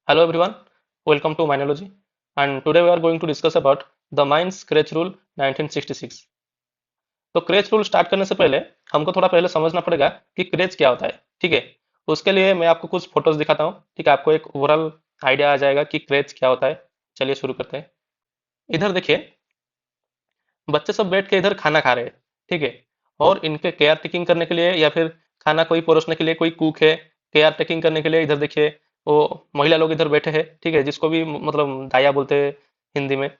Hello everyone, welcome to Minology, and today we are going to discuss about the Mainz Craig Rule 1966। तो craze rule start करने से पहले हमको थोड़ा पहले समझना पड़ेगा कि क्रेज क्या होता है। ठीक है, उसके लिए मैं आपको कुछ फोटोज दिखाता हूँ। ठीक है, आपको एक ओवरऑल आइडिया आ जाएगा कि क्रेज क्या होता है। चलिए शुरू करते हैं। इधर देखिए, बच्चे सब बैठ के इधर खाना खा रहे हैं। ठीक है, और इनके केयर टेकिंग करने के लिए या फिर खाना कोई परोसने के लिए कोई कुक है। केयर टेकिंग करने के लिए इधर देखिए वो महिला लोग इधर बैठे हैं। ठीक है, जिसको भी मतलब दाया बोलते हैं हिंदी में,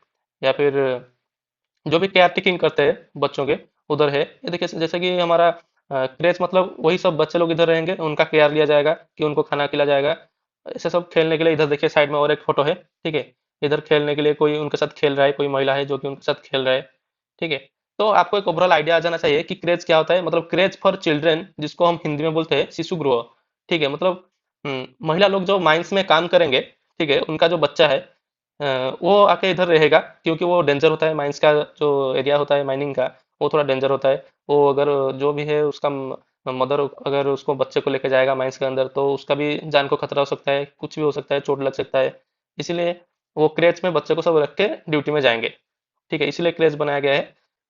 या फिर जो भी केयर टेकिंग करते हैं बच्चों के, उधर है। ये देखिए जैसे कि हमारा क्रेच मतलब वही सब बच्चे लोग इधर रहेंगे, उनका केयर लिया जाएगा कि उनको खाना खिलाया जाएगा। ऐसे सब खेलने के लिए इधर देखिए साइड में और एक फोटो है। ठीक है, इधर खेलने के लिए कोई उनके साथ खेल रहा है, कोई महिला है जो कि उनके साथ खेल रहा है। ठीक है, तो आपको एक ओवरऑल आइडिया आ जाना चाहिए कि क्रेज क्या होता है। मतलब क्रेज फॉर चिल्ड्रन, जिसको हम हिंदी में बोलते हैं शिशु गृह। ठीक है, मतलब महिला लोग जो माइंस में काम करेंगे, ठीक है, उनका जो बच्चा है अ, वो आके इधर रहेगा, क्योंकि वो डेंजर होता है। माइंस का जो एरिया होता है माइनिंग का, वो थोड़ा डेंजर होता है। वो अगर जो भी है उसका मदर अगर उसको बच्चे को लेके जाएगा माइंस के अंदर, तो उसका भी जान को खतरा हो सकता है, कुछ भी हो सकता है, चोट लग सकता है। इसीलिए वो क्रेच में बच्चे को सब रख के ड्यूटी में जाएंगे। ठीक है, इसीलिए क्रेज बनाया गया है।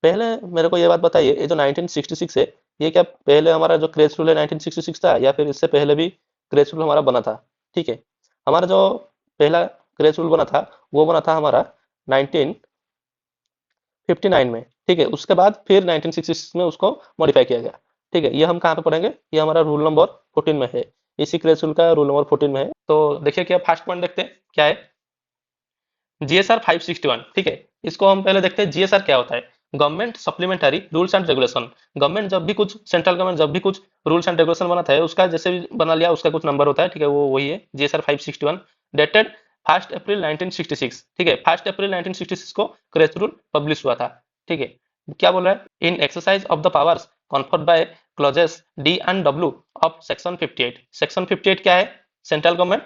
पहले मेरे को ये बात बताइए, ये जो 1966 है, ये क्या पहले हमारा जो क्रेज रूल है 1966 था, या फिर इससे पहले भी क्रेज रूल हमारा बना था? ठीक है, हमारा जो पहला क्रेज रूल बना था, वो बना था हमारा 1959 में। ठीक है, उसके बाद फिर 1966 में उसको मॉडिफाई किया गया। ठीक है, ये हम कहाँ पे पढ़ेंगे, ये हमारा रूल नंबर 14 में है। इसी क्रेज रूल का रूल नंबर 14 में है। तो देखिए क्या फर्स्ट पॉइंट देखते हैं क्या है। जीएसआर 561। ठीक है, इसको हम पहले देखते हैं जीएसआर क्या होता है। Government supplementary rules and regulation. Government जब भी कुछ, सेंट्रल गवर्नमेंट जब भी कुछ रूल्स एंड रेगुलेशन बनाता है, उसका जैसे भी बना लिया उसका कुछ नंबर होता है। ठीक है, वो वही है जीएसआर 561, डेटेड 1 अप्रैल 1966। ठीक है, 1 अप्रैल 1966 को क्रेच रूल पब्लिश हुआ था। ठीक है, क्या बोल रहा है, in exercise of the powers conferred by clauses D and W of section 58। Section 58 क्या है, central government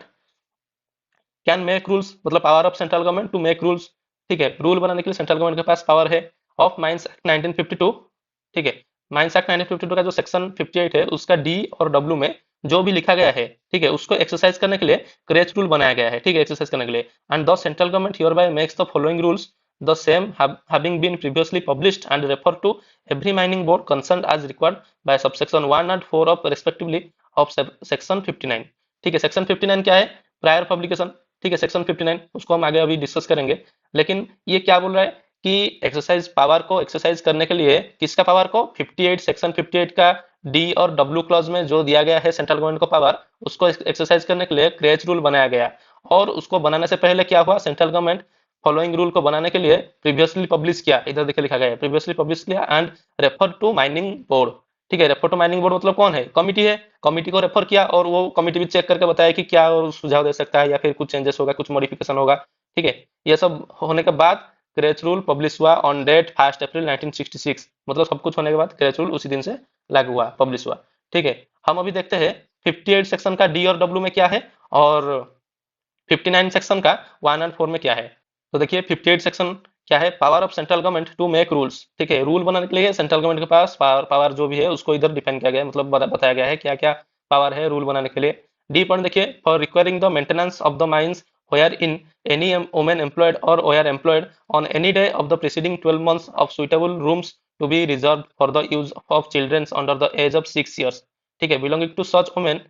can make rules, मतलब power of central government to make rules. ठीक है, रूल बनाने के लिए सेंट्रल गवर्नमेंट के पास पावर है। Of mines act 1952। ठीक है, माइंस एक्ट 1952 का जो सेक्शन 58 है, उसका डी और डब्ल्यू में जो भी लिखा गया है, ठीक है, उसको एक्सरसाइज करने के लिए क्रेच रूल बनाया गया है। ठीक है, एक्सरसाइज करने के लिए। And the central government here bye makes the following rules, the same having been previously published and refer to every mining board concerned as required by subsection 1 and 4 of respectively of section 59। ठीक है, section 59 क्या है, prior publication. ठीक है, section 59 उसको हम आगे अभी डिस्कस करेंगे। लेकिन ये क्या बोल रहा है कि एक्सरसाइज पावर को एक्सरसाइज करने के लिए, किसका पावर को, 58, सेक्शन 58 का डी और डब्ल्यू क्लॉज में जो दिया गया है सेंट्रल गवर्नमेंट को पावर, उसको एक्सरसाइज करने के लिए क्रेच रूल बनाया गया। और उसको बनाने से पहले क्या हुआ, सेंट्रल गवर्नमेंट फॉलोइंग रूल को बनाने के लिए प्रीवियसली पब्लिश किया। इधर देखिए लिखा गया है प्रीवियसली पब्लिश किया and refer to mining board. ठीक है, रेफर टू माइनिंग बोर्ड मतलब कौन है, कमिटी है। कमिटी को रेफर किया और वो कमिटी भी चेक करके बताया कि क्या और सुझाव दे सकता है, या फिर कुछ चेंजेस होगा, कुछ मॉडिफिकेशन होगा। ठीक है, ये सब होने के बाद क्रेच रूल पब्लिश हुआ ऑन डेट 1 अप्रैल 1966। मतलब सब कुछ होने के बाद क्रेच रूल उसी दिन से लागू हुआ, पब्लिश हुआ। ठीक है, हम अभी देखते हैं 58 सेक्शन का डी और डब्ल्यू में क्या है, और 59 सेक्शन का 1 और 4 में क्या है। तो देखिए 58 सेक्शन क्या है, power of central government to make rules. ठीक है, रूल बनाने के लिए सेंट्रल गवर्नमेंट के पास पावर जो भी है उसको इधर डिफाइन किया गया है, मतलब बताया गया है क्या क्या पावर है रूल बनाने के लिए। डी पॉइंट देखिए, for requiring the maintenance of the mines where in any woman employed or were employed on any day of the preceding 12 months of suitable rooms to be reserved for the use of children under the age of 6 years। ठीक है, belonging to such women,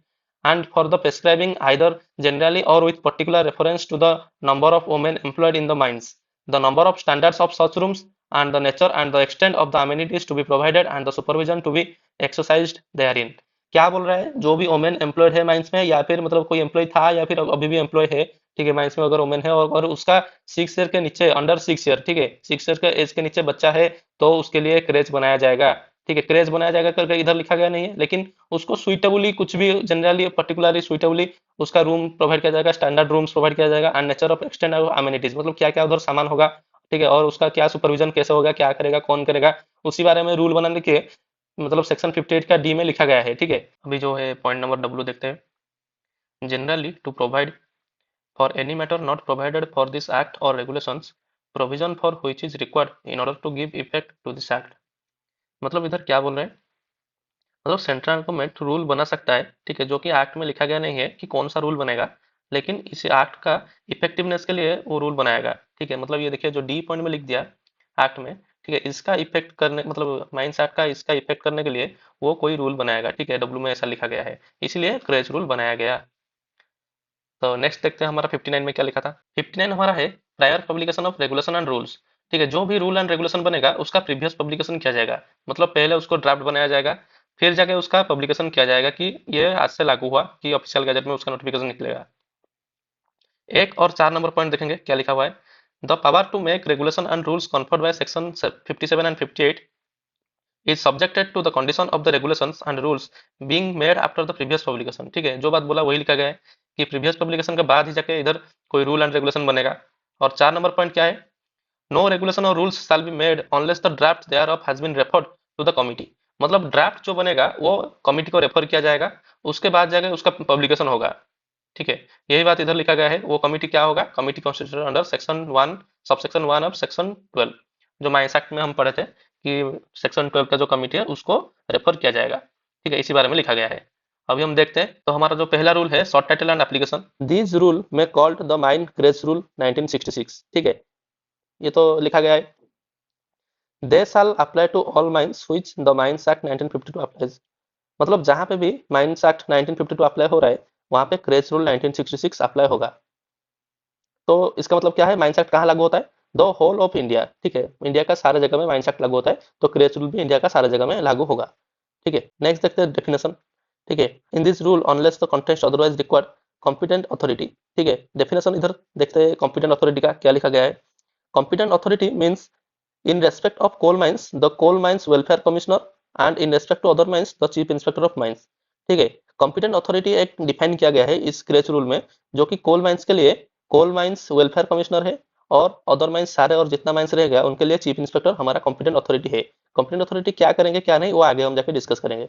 and for the prescribing either generally or with particular reference to the number of women employed in the mines, the number of standards of such rooms, and the nature and the extent of the amenities to be provided and the supervision to be exercised therein। क्या बोल रहा है, जो भी women employed है mines में, या फिर मतलब कोई एम्प्लॉय था या फिर अभी भी एम्प्लॉय है, ठीक है, माइंस में अगर वोमेन है और उसका 6 ईयर के नीचे, अंडर 6 ईयर, ठीक है, 6 ईयर के एज के नीचे बच्चा है, तो उसके लिए क्रेज बनाया जाएगा। ठीक है, क्रेज बनाया जाएगा करके इधर लिखा गया नहीं है, लेकिन उसको सुइटेबली, कुछ भी जनरली पर्टिकुलरली सुइटेबली उसका रूम प्रोवाइड किया जाएगा, स्टैंडर्ड रूम्स प्रोवाइड किया जाएगा, and nature of extend amenities, मतलब क्या क्या उधर सामान होगा। ठीक है, और उसका क्या सुपरविजन कैसे होगा, क्या करेगा, कौन करेगा, उसी बारे में रूल बनाने के मतलब सेक्शन 58 का डी में लिखा गया है। ठीक है, अभी जो है पॉइंट नंबर डब्ल्यू देखते हैं। Generally to provide for any matter not provided for this act और regulations, provision for which is required in order to give effect to this act. मतलब इधर क्या बोल रहे हैं, मतलब सेंट्रल गवर्नमेंट रूल बना सकता है, ठीक है, जो कि एक्ट में लिखा गया नहीं है कि कौन सा रूल बनेगा, लेकिन इस एक्ट का इफेक्टिवनेस के लिए वो रूल बनाएगा। ठीक है, मतलब ये देखिए जो डी पॉइंट में लिख दिया एक्ट में, ठीक है, इसका इफेक्ट करने मतलब माइंस एक्ट का इसका इफेक्ट करने के लिए वो कोई रूल बनाएगा। ठीक है, डब्ल्यू में ऐसा लिखा गया है, इसीलिए क्रेज रूल बनाया गया। तो नेक्स्ट देखते हैं हमारा 59 में क्या लिखा था। 59 हमारा है prior publication of regulation and rules. ठीक है, जो भी रूल एंड रेगुलेशन बनेगा उसका प्रीवियस पब्लिकेशन किया जाएगा, मतलब पहले उसको ड्राफ्ट बनाया जाएगा, फिर जाके उसका पब्लिकेशन किया जाएगा कि ये आज से लागू हुआ, कि ऑफिशियल गैजेट में उसका नोटिफिकेशन निकलेगा। एक और 4 नंबर पॉइंट देखेंगे क्या लिखा हुआ है। The power to make regulation and rules conferred by section 57 and 58 is subjected to the condition of the regulations and rules being made after the previous publication। ठीक है, जो बात बोला वही लिखा गया है कि प्रीवियस पब्लिकेशन के बाद ही जाके इधर कोई रूल एंड रेगुलेशन बनेगा। और 4 नंबर पॉइंट क्या है, no regulation or rules shall be made unless the draft thereof has been referred to the committee. मतलब ड्राफ्ट जो बनेगा वो कमिटी को रेफर किया जाएगा, उसके बाद जाके उसका पब्लिकेशन होगा। ठीक है, यही बात इधर लिखा गया है। वो कमिटी क्या होगा, committee constituted under section 1 subsection 1 of section 12, जो माइंस एक्ट में हम पढ़े थे कि सेक्शन 12 का जो कमिटी है उसको रेफर किया जाएगा। ठीक है, इसी बारे में लिखा गया है। अभी हम देखते हैं, तो हमारा जो पहला रूल है short title and application. This rule में called the mine crèche rule 1966। ठीक है, ये तो लिखा गया है, they shall apply to all mines which the mines act 1952 applies. मतलब जहां पे भी माइंस एक्ट 1952 अप्लाई हो रहा है वहां पे क्रेज रूल 1966 अप्लाई होगा। तो इसका मतलब क्या है, माइंस एक्ट कहाँ लागू होता है, द होल ऑफ इंडिया। ठीक है, इंडिया का सारे जगह में माइंस एक्ट लागू होता है, तो क्रेज रूल भी इंडिया का सारे जगह में लागू होगा। ठीक है, नेक्स्ट देखते हैं डेफिनेशन। ठीक है, इन this rule unless the contest otherwise required competent authority. ठीक है, डेफिनेशन इधर देखते हैं कॉम्पिटेंट अथॉरिटी का क्या लिखा गया है। Competent authority means in respect of coal mines the coal mines welfare commissioner and in respect to other mines the chief inspector of mines। ठीक है, कॉम्पिटेंट अथॉरिटी एक डिफाइन किया गया है इस क्रेच रूल में, जो कि कोल माइंस के लिए कोल माइंस वेलफेयर कमिश्नर है, और अदर माइंस सारे और जितना माइंस रहेगा उनके लिए चीफ इंस्पेक्टर हमारा कॉम्पिटेंट अथॉरिटी है। कॉम्पिटेंट अथॉरिटी क्या करेंगे क्या नहीं वो आगे हम जाके डिस्कस करेंगे।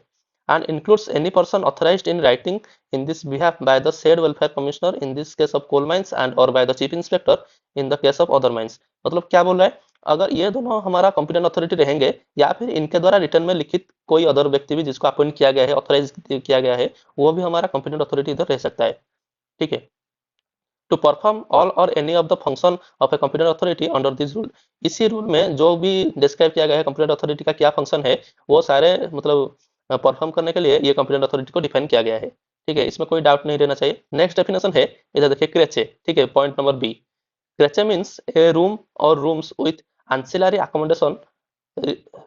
and includes any person authorized in writing in this behalf by the said welfare commissioner in this case of coal mines and or by the chief inspector in the case of other mines। मतलब क्या बोल रहा है, अगर ये दोनों हमारा competent authority रहेंगे या फिर इनके द्वारा रिटर्न में लिखित कोई अदर व्यक्ति भी जिसको अपॉइंट किया गया है, ऑथराइज किया गया है, वो भी हमारा कॉम्पिटेंट अथॉरिटी इधर रह सकता है। ठीक है, टू परफॉर्म ऑल और any of the function of a competent authority under this rule. इसी रूल में जो भी डिस्क्राइब किया गया है कॉम्पिटेंट अथॉरिटी का क्या फंक्शन है, वो सारे मतलब परफॉर्म करने के लिए ये कॉम्पिटेंट अथॉरिटी को डिफाइन किया गया है। ठीक है, इसमें कोई डाउट नहीं रहना चाहिए। नेक्स्ट डेफिनेशन है, इधर देखिए क्रेचे। ठीक है, पॉइंट नंबर बी, क्रेचे मीन्स ए रूम और rooms with ancillary accommodation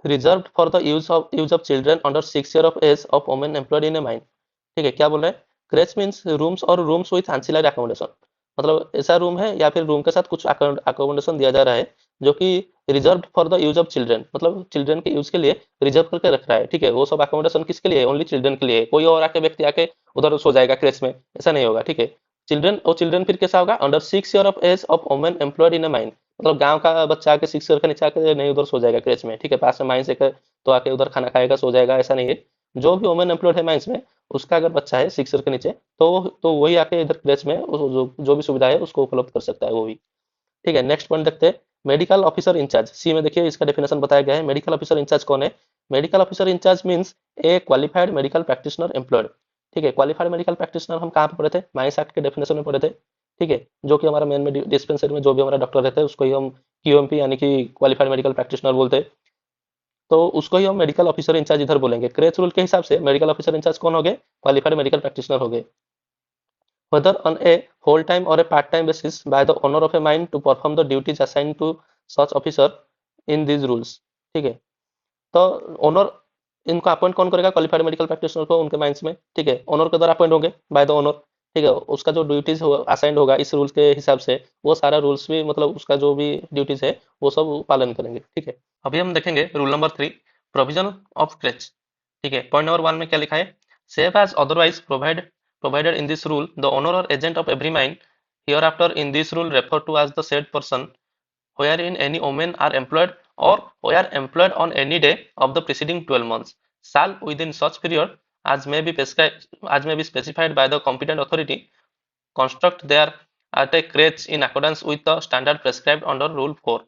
reserved for the use of children under 6 year of age of women employed in a mine। ठीक है, क्या बोल रहे हैं, क्रेच मीन्स रूम्स और रूम्स विथ एंसिलरी अकोमोडेशन, मतलब ऐसा रूम है या फिर रूम के साथ कुछ अकोमोडेशन दिया जा रहा है जो कि reserve for the use of children, मतलब चिल्ड्रन के यूज के लिए रिजर्व करके रख रहा है। ठीक है, वो सब अकोमोडेशन किसके लिए, ओनली चिल्ड्रन के लिए। कोई और आके व्यक्ति आके उधर सो जाएगा क्रेच में, ऐसा नहीं होगा। ठीक है, चिल्ड्रन, और चिल्ड्रन फिर कैसा होगा, under 6 year of age of women employed in a mine, मतलब गांव का बच्चा आके 6 year के नीचे आके नहीं उधर सो जाएगा क्रेच में। ठीक है, पास में माइन से तो आके उधर खाना खाएगा सो जाएगा, ऐसा नहीं है। जो भी वुमेन एम्प्लॉयड है माइंस में, उसका अगर बच्चा है 6 year के नीचे, तो वही आके इधर क्रेच में जो भी सुविधा है उसको उपलब्ध कर सकता है वो भी। ठीक है, नेक्स्ट पॉइंट देखते हैं, मेडिकल ऑफिसर इंचार्ज। सी में देखिए इसका डेफिनेशन बताया गया है। मेडिकल ऑफिसर इंचार्ज कौन है, मेडिकल ऑफिसर इंचार्ज मीन्स ए क्वालिफाइड मेडिकल प्रैक्टिशनर एम्प्लॉयड। ठीक है, क्वालिफाइड मेडिकल प्रैक्टिशनर हम कहाँ पे पढ़े थे, माइंस एक्ट के डेफिनेशन में पढ़े थे। ठीक है, जो कि हमारा मेन में डिस्पेंसरी में जो भी हमारा डॉक्टर रहता है उसको ही हम क्यूएमपी यानी कि क्वालिफाइड मेडिकल प्रैक्टिशनर बोलते हैं, तो उसको ही हम मेडिकल ऑफिसर इंचार्ज इधर बोलेंगे। क्रेच रूल के हिसाब से मेडिकल ऑफिसर इंचार्ज कौन हो गए, क्वालिफाइड मेडिकल प्रैक्टिशनर हो गए, whether on a full-time or a part-time basis by the owner of a mine to perform the duties assigned to such officer in these rules। ठीक है, तो owner, इनको appoint कौन करेगा, क्वालिफाइड मेडिकल प्रैक्टिशनर को उनके माइंस में। ठीक है, ओनर के द्वारा अपॉइंट होंगे बाय द ओनर। ठीक है, उसका जो ड्यूटीज असाइंड होगा इस रूल्स के हिसाब से, वो सारा रूल्स भी मतलब उसका जो भी ड्यूटीज है वो सब पालन करेंगे। ठीक है, अभी हम देखेंगे rule number 3, provision of creche. ठीक है, पॉइंट नंबर 1 में क्या लिखा है, save as otherwise provided in this rule the owner or agent of every mine hereafter in this rule referred to as the said person wherein any women are employed or were employed on any day of the preceding 12 months shall within such period as may be specified by the competent authority construct their at a crèche in accordance with the standard prescribed under rule 4।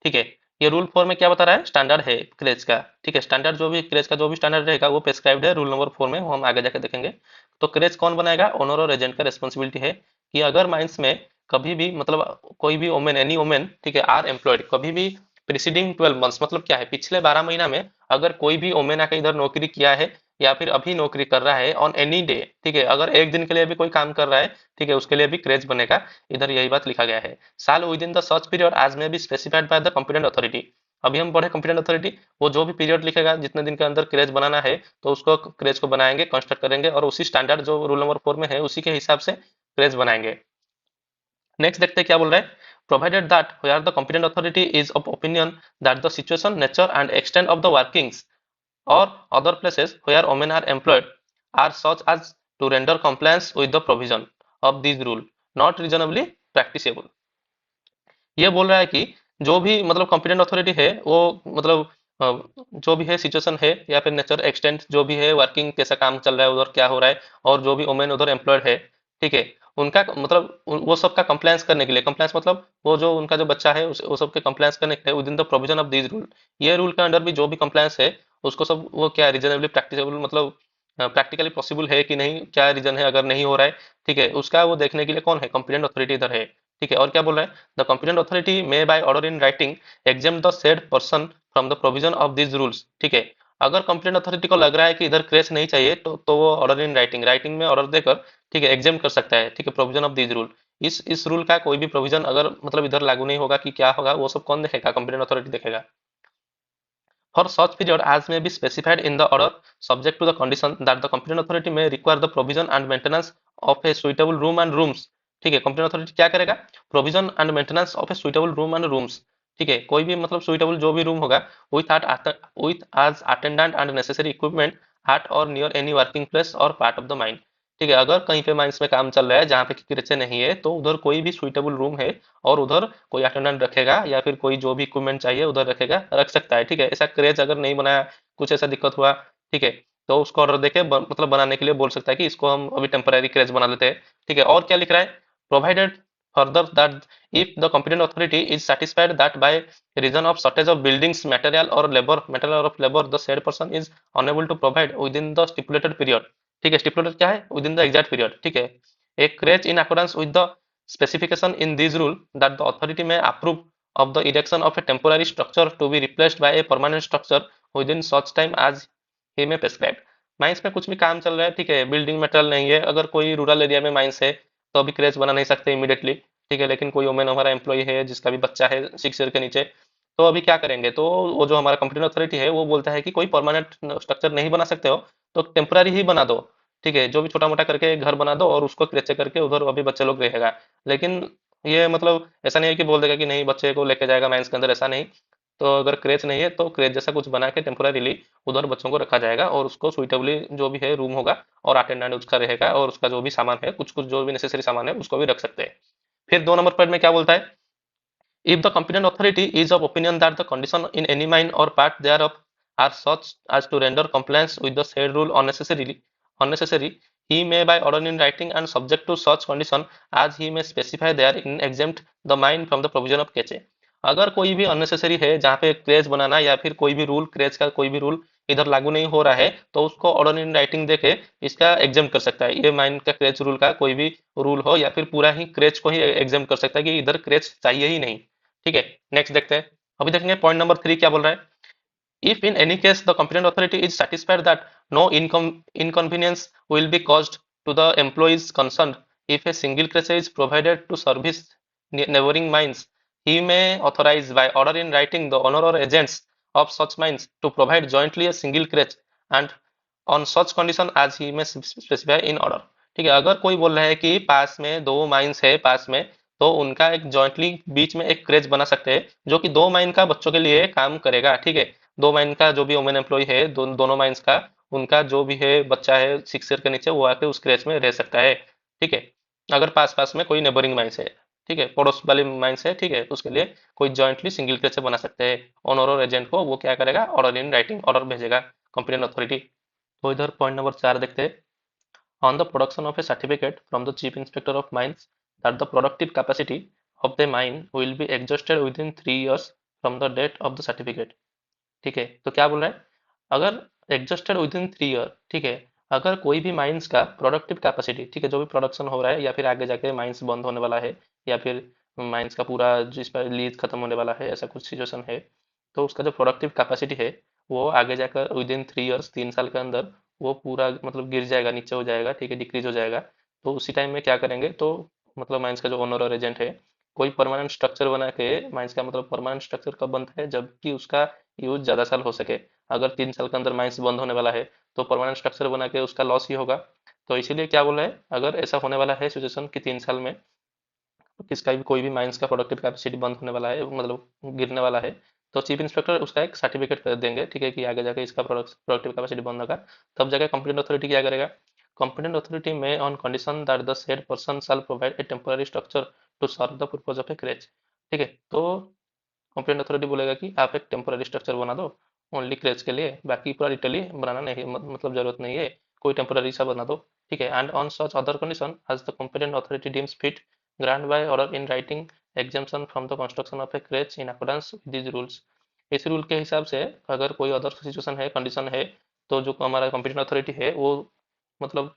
ठीक है, ये rule 4 में क्या बता रहा है, standard है craze का। ठीक है, स्टैंडर्ड जो भी क्रेज का जो भी स्टैंडर्ड रहेगा वो प्रेस्क्राइब्ड है रूल नंबर 4 में, वो हम आगे जाके देखेंगे। तो क्रेज कौन बनाएगा, ओनर और एजेंट का रेस्पॉन्सिबिलिटी है कि अगर माइंस में कभी भी मतलब कोई भी वोमेन, एनी वोमेन, ठीक है, आर एम्प्लॉयड, कभी भी प्रीसीडिंग 12 मंथ्स, मतलब क्या है, पिछले 12 महीना में अगर कोई भी वोमेन आके इधर नौकरी किया है या फिर अभी नौकरी कर रहा है ऑन एनी डे, ठीक है, अगर एक दिन के लिए भी कोई काम कर रहा है, ठीक है, उसके लिए भी क्रेज बनेगा। इधर यही बात लिखा गया है। साल विद इन द सर्च period as may be specified by the competent authority. अभी हम पढ़े कॉम्पिटेंट अथॉरिटी, वो जो भी पीरियड लिखेगा जितने दिन के अंदर क्रेज बनाना है, तो उसको क्रेज को बनाएंगे, कंस्ट्रक्ट करेंगे और उसी स्टैंडर्ड जो रूल नंबर 4 में है उसी के हिसाब से क्रेज बनाएंगे। नेक्स्ट देखते हैं क्या बोल रहा है। Provided that where the competent authority is of opinion that the situation, nature and extent of the workings or other places where women are employed are such as to render compliance with the provision of this rule not reasonably practicable। ये बोल रहा है कि जो भी मतलब competent authority है वो मतलब जो भी है सिचुएशन है या फिर नेचर एक्सटेंट जो भी है, वर्किंग कैसा काम चल रहा है उधर, क्या हो रहा है, और जो भी वुमेन उधर एम्प्लॉयड है, ठीक है, उनका मतलब वो सब का कंप्लायंस करने के लिए, कंप्लायंस मतलब वो जो उनका जो बच्चा है वो सब के कंप्लायंस करने के लिए with in the provision of this rule, ये रूल के अंडर भी जो भी कंप्लायंस है उसको सब वो क्या रीजनेबली प्रैक्टिसेबल, मतलब प्रैक्टिकली पॉसिबल है कि नहीं, क्या रीजन है अगर नहीं हो रहा है, ठीक है, उसका वो देखने के लिए कौन है, कॉम्पिटेंट अथॉरिटी इधर है। ठीक है, और क्या बोल रहा है, the competent authority may by order in writing exempt the said person from the provision of this rules. ठीक है, अगर कॉम्पिटेंट अथॉरिटी को लग रहा है कि इधर क्रेच नहीं चाहिए तो वो ऑर्डर इन राइटिंग, राइटिंग में ऑर्डर देकर, ठीक है, एग्जेम्प्ट कर सकता है, ठीक है, प्रोविजन ऑफ दिस रूल। इस रूल का कोई भी प्रोविजन अगर मतलब इधर लागू नहीं होगा कि क्या होगा, वो सब कौन देखेगा, कॉम्पिटेंट अथॉरिटी देखेगा। For such period as may be specified in the order, subject to the condition that the competent authority may require the provision and maintenance of a suitable room and rooms। ठीक है, competent authority क्या करेगा, provision and maintenance of a suitable room and rooms। ठीक है, कोई भी मतलब suitable जो भी रूम होगा with as attendant and necessary equipment at or near any working place or part of the mine। ठीक है, अगर कहीं पे माइंस में काम चल रहा है जहाँ पे किरचे नहीं है तो उधर कोई भी सुइटेबल रूम है और उधर कोई अटेंडेंट रखेगा या फिर कोई जो भी इक्विपमेंट चाहिए उधर रखेगा, रख सकता है। ठीक है, ऐसा क्रेज अगर नहीं बनाया, कुछ ऐसा दिक्कत हुआ, ठीक है, तो उसको ऑर्डर देके मतलब बनाने के लिए बोल सकता है कि इसको हम अभी टेम्पररी क्रेज बना लेते हैं। ठीक है, और क्या लिख रहा है, provided further that if the competent authority is satisfied that by reason of shortage of buildings material of labor the said person is unable to provide within the stipulated period। ठीक है, स्टिपुलेटेड क्या है, within the exact period. ठीक है, a crèche in accordance with the specification in this rule that the authority may approve of the erection of a temporary structure to be replaced by a permanent structure within such time as he may prescribe। Mines में कुछ भी काम चल रहा है, ठीक है, building material नहीं है, अगर कोई रूरल एरिया में माइंस है तो अभी क्रेच बना नहीं सकते इमीडिएटली। ठीक है, लेकिन कोई वोमेन हमारा एम्प्लॉय है जिसका भी बच्चा है 6 ईयर के नीचे, तो अभी क्या करेंगे, तो वो जो हमारा कंप्यूटर अथॉरिटी है वो बोलता है कि कोई परमानेंट स्ट्रक्चर नहीं बना सकते हो तो टेम्पररी ही बना दो। ठीक है, जो भी छोटा मोटा करके घर बना दो और उसको क्रेचे करके उधर अभी बच्चे लोग रहेगा। लेकिन ये मतलब ऐसा नहीं है कि बोल देगा कि नहीं बच्चे को लेके जाएगा माइंस के अंदर, ऐसा नहीं। तो अगर क्रेच नहीं है तो क्रेच जैसा कुछ बना के टेम्पररीली उधर बच्चों को रखा जाएगा और उसको सुइटेबली जो भी है रूम होगा और अटेंडेंट उसका रहेगा और उसका जो भी सामान है, कुछ कुछ जो भी नेसेसरी सामान है उसको भी रख सकते हैं। फिर 2 नंबर पॉइंट में क्या बोलता है, if the competent authority is of opinion that the condition in any mine or part thereof are such as to render compliance with the said rule unnecessary, he may by order in writing and subject to such condition as he may specify therein exempt the mine from the provision of केचे। अगर कोई भी unnecessary है जहाँ पे craze बनाना या फिर कोई भी रूल, क्रेज का कोई भी रूल इधर लागू नहीं हो रहा है तो उसको ऑर्डर इन राइटिंग देके इसका एग्जाम कर सकता है। ये माइन का क्रेज रूल का कोई भी रूल हो या फिर पूरा ही क्रेज को ही एग्जाम कर सकता है कि इधर क्रेज चाहिए ही नहीं। ठीक है, नेक्स्ट देखते हैं। अभी देखेंगे पॉइंट नंबर 3 क्या बोल रहा है। If in any case the competent authority is satisfied that no inconvenience will be caused to the employees concerned if a single crèche is provided to service neighboring mines, he may authorize by order in writing the owner or agents of such mines to provide jointly a single crèche and on such condition as he may specify in order। ठीक है, अगर कोई बोल रहा है कि पास में 2 mines है पास में, तो उनका एक जॉइंटली बीच में एक क्रेच बना सकते हैं जो कि 2 माइन का बच्चों के लिए काम करेगा। ठीक है, 2 माइन का जो भी वुमेन एम्प्लॉय है, दोनों माइंस का उनका जो भी है बच्चा है 6 ईयर के नीचे, वो आके उस क्रेच में रह सकता है। ठीक है, अगर पास पास में कोई नेबरिंग माइंस है, ठीक है, पड़ोस वाले माइंस है, ठीक है, उसके लिए कोई जॉइंटली सिंगल क्रेच बना सकते हैं। ऑनर और एजेंट को वो क्या करेगा, ऑर्डर इन राइटिंग ऑर्डर भेजेगा कंप्लेंट अथॉरिटी। तो इधर पॉइंट नंबर 4 देखते हैं। On the production of a certificate from the Chief Inspector of Mines that the productive capacity of the mine will be exhausted within 3 years from the date of the certificate। ठीक है, तो क्या बोल रहा है, अगर एग्जॉस्टेड विद इन 3 ईयर, ठीक है, अगर कोई भी माइंस का प्रोडक्टिव कैपेसिटी, ठीक है, जो भी प्रोडक्शन हो रहा है या फिर आगे जाके माइंस बंद होने वाला है, या फिर माइंस का पूरा जिस पर लीज खत्म होने वाला है, ऐसा कुछ सिचुएशन है, तो उसका जो प्रोडक्टिव कैपेसिटी है वो आगे जाकर विद इन 3 इयर्स, 3 साल के अंदर वो पूरा मतलब गिर जाएगा, नीचे हो जाएगा, ठीक है, डिक्रीज हो जाएगा। तो उसी टाइम में क्या करेंगे, तो मतलब माइंस का जो ओनर और एजेंट है, कोई परमानेंट स्ट्रक्चर बना के, माइंस का मतलब परमानेंट स्ट्रक्चर कब बनता है, जबकि उसका यूज ज्यादा साल हो सके। अगर 3 साल के अंदर माइंस बंद होने वाला है तो परमानेंट स्ट्रक्चर बना के उसका लॉस ही होगा। तो इसीलिए क्या बोला है, अगर ऐसा होने वाला है सिचुएशन कि 3 साल में किसका भी कोई भी माइंस का प्रोडक्टिव कैपेसिटी बंद होने वाला है, मतलब गिरने वाला है, तो चीफ इंस्पेक्टर उसका एक सर्टिफिकेट कर देंगे, ठीक है, कि आगे जाके इसका प्रोडक्टिव कैपेसिटी बंद होगा। तब जाके कंप्लेंट अथॉरिटी क्या करेगा, complaint authority may on condition that the said person shall provide a temporary structure to serve the purpose of a creche. ठीक है, तो कंप्लेंट अथॉरिटी बोलेगा कि आप एक टेम्पररी स्ट्रक्चर बना दो ओनली क्रेच के लिए, बाकी पूरा डिटेली बनाना नहीं, मतलब जरूरत नहीं है, कोई टेम्पररी सा बना दो। ठीक है, and on such other condition as the competent authority deems fit, grant by order in writing exemption from the construction of a crèche in accordance with these rules। इस रूल के हिसाब से अगर कोई अदर सिचुएशन है, condition है, तो जो हमारा कॉम्पिटेंट अथॉरिटी है वो मतलब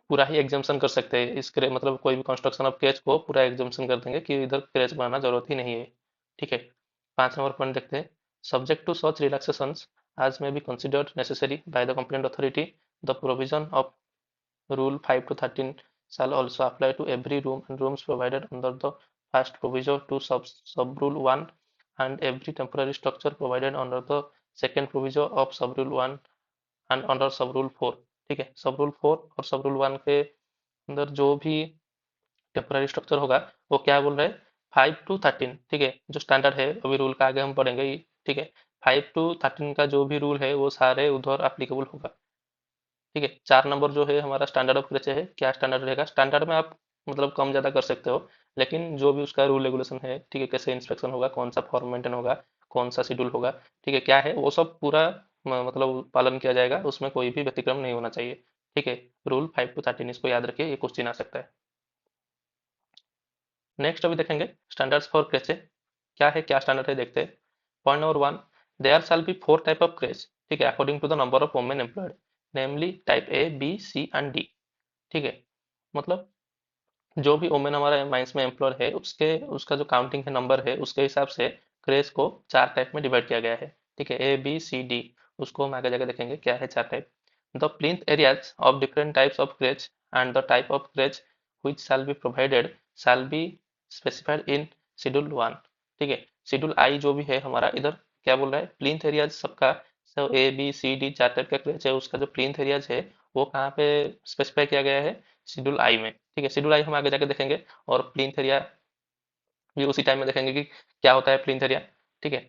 पूरा ही एग्जाम्पशन कर सकते हैं इस मतलब कोई भी कंस्ट्रक्शन ऑफ क्रेच को पूरा एग्जाम्पशन कर देंगे कि इधर क्रेच बनाना जरूरत ही नहीं है। ठीक है, 5 नंबर पॉइंट देखते हैं। Subject to such relaxations as may be considered necessary by the competent authority, the provision of Rule 5 to 13 shall also apply to every room and rooms provided under the first proviso to sub-rule 1 and every temporary structure provided under the second proviso of sub-rule 1 and under sub rule 4। ठीक है, सब rule 4 और सब rule 1 के अंदर जो भी temporary structure होगा वो क्या बोल रहे हैं, 5 to 13। ठीक है, जो स्टैंडर्ड है अभी रूल का आगे हम पढ़ेंगे ही। ठीक है, 5 to 13 का जो भी रूल है वो सारे उधर एप्लीकेबल होगा। ठीक है, 4 नंबर जो है हमारा स्टैंडर्ड ऑफ क्रेचे है, क्या स्टैंडर्ड रहेगा, स्टैंडर्ड में आप मतलब कम ज्यादा कर सकते हो, लेकिन जो भी उसका रूल रेगुलेशन है, ठीक है, कैसे इंस्पेक्शन होगा, कौन सा फॉर्म मेंटेन होगा, कौन सा शेड्यूल होगा, ठीक है, क्या है वो सब पूरा मतलब पालन किया जाएगा, उसमें कोई भी व्यतिक्रम नहीं होना चाहिए। ठीक है, रूल 5 to 13 इसको याद रखिए, ये क्वेश्चन आ सकता है। नेक्स्ट अभी देखेंगे स्टैंडर्ड्स फॉर क्रेचे, क्या है, क्या स्टैंडर्ड है देखते हैं। Point number 1, there shall be 4 type of creche, ठीक है, according to the number of women employed, namely type A, B, C and D. ठीक है, मतलब जो भी वोमेन हमारा माइंस में एम्प्लॉय है उसके उसका जो काउंटिंग है नंबर है उसके हिसाब से क्रेच को 4 टाइप में डिवाइड किया गया है। ठीक है, ए, बी, सी, डी, उसको हम आगे जाके देखेंगे क्या है 4 type. The plinth areas of different types of creche and the type of creche which shall be provided shall be specified in schedule 1। ठीक है, शेड्यूल आई जो भी है हमारा इधर क्या बोल रहा है, प्लिंथ एरियाज सबका, सब ए, बी, सी, डी 4 टाइप का क्रेच है, उसका जो प्लिंथ एरियाज है वो कहाँ पे स्पेसिफाई किया गया है, शेड्यूल आई में। ठीक है, शेड्यूल आई हम आगे जाके देखेंगे, और प्लिंथ एरिया भी उसी टाइम में देखेंगे कि क्या होता है प्लिंथ एरिया। ठीक है,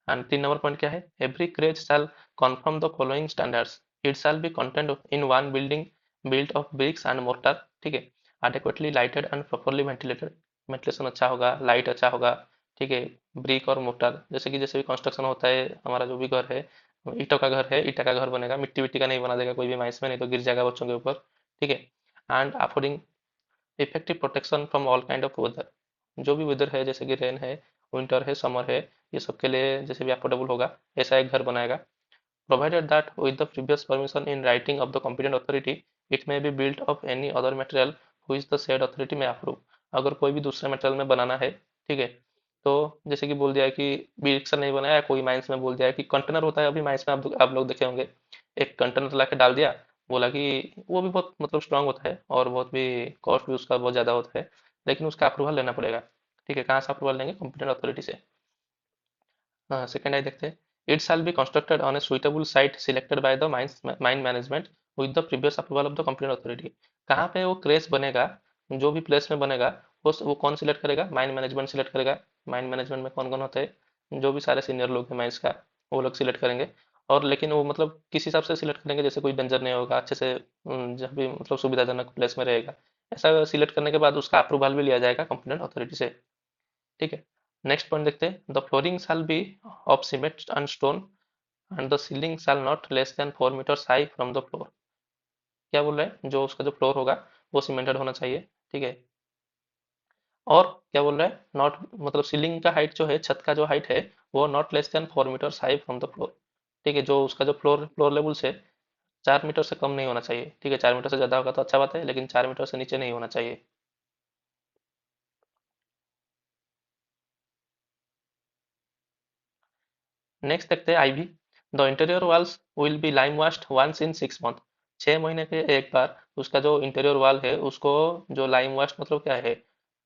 एंड 3 नंबर पॉइंट क्या है, every creche shall confirm the following standards, it shall be content in one building built of bricks and mortar. ठीक है, adequately lighted and properly ventilated, ventilation अच्छा होगा, लाइट अच्छा होगा। ठीक है, ब्रिक और मोर्टार जैसे भी कंस्ट्रक्शन होता है, हमारा जो भी घर है, ईंटों का घर है, ईंटा का घर बनेगा, मिट्टी विट्टी का नहीं बना देगा कोई भी माइंस में, नहीं तो गिर जाएगा बच्चों के ऊपर। ठीक है, and affording effective protection from all kind of weather, जो भी वेदर है जैसे कि रेन है, विंटर है, समर है, ये सब के लिए जैसे भी अफोर्डेबल होगा ऐसा एक घर बनाएगा। Provided that with the previous permission in writing of the competent authority it may be built of any other material which the said authority may approve. अगर कोई भी दूसरे मटेरियल में बनाना है, ठीक है, तो जैसे कि बोल दिया है कि ब्रिक से नहीं बनाया, कोई माइंस में बोल दिया है कि कंटेनर होता है, अभी माइंस में आप लोग देखे होंगे, एक कंटेनर ला के डाल दिया, बोला कि वो भी बहुत मतलब स्ट्रांग होता है और बहुत भी कॉस्ट भी उसका बहुत ज़्यादा होता है, लेकिन उसका अप्रूवल लेना पड़ेगा। ठीक है, कहाँ से अप्रूवल लेंगे, कॉम्पिटेंट अथॉरिटी से। हाँ, सेकेंड आई देखते हैं। It shall be constructed on A suitable site selected by the mine management with the previous approval of the competent authority. कहाँ पे वो क्रेच बनेगा, जो भी प्लेस में बनेगा वो कौन सिलेक्ट करेगा, माइन मैनेजमेंट सिलेक्ट करेगा। माइन मैनेजमेंट में कौन कौन होते हैं, जो भी सारे सीनियर लोग हैं माइंस का, वो लोग सिलेक्ट करेंगे। और लेकिन वो मतलब किस हिसाब से सिलेक्ट करेंगे, जैसे कोई बंजर नहीं होगा, अच्छे से जहाँ भी मतलब सुविधाजनक प्लेस में रहेगा, ऐसा सिलेक्ट करने के बाद उसका अप्रूवल भी लिया जाएगा कॉम्पिटेंट अथॉरिटी से। ठीक है, नेक्स्ट पॉइंट देखते हैं। The flooring shall be of cement and stone and the ceiling shall not less than 4 metres high from the floor. क्या बोल रहे हैं, जो उसका जो फ्लोर होगा वो सीमेंटेड होना चाहिए। ठीक है, और क्या बोल रहा है, नॉट मतलब सीलिंग का हाइट जो है, छत का जो हाइट है, वो not less than 4 metres high from the floor. ठीक है, जो उसका जो फ्लोर फ्लोर लेवल से 4 मीटर से कम नहीं होना चाहिए, ठीक है। 4 मीटर से ज्यादा होगा तो अच्छा बात है, लेकिन 4 मीटर से नीचे नहीं होना चाहिए। नेक्स्ट देखते हैं IV. The interior walls will be lime washed once in 6 month. 6 महीने के एक बार उसका जो इंटीरियर वॉल है उसको जो लाइम वाश्ड मतलब क्या है,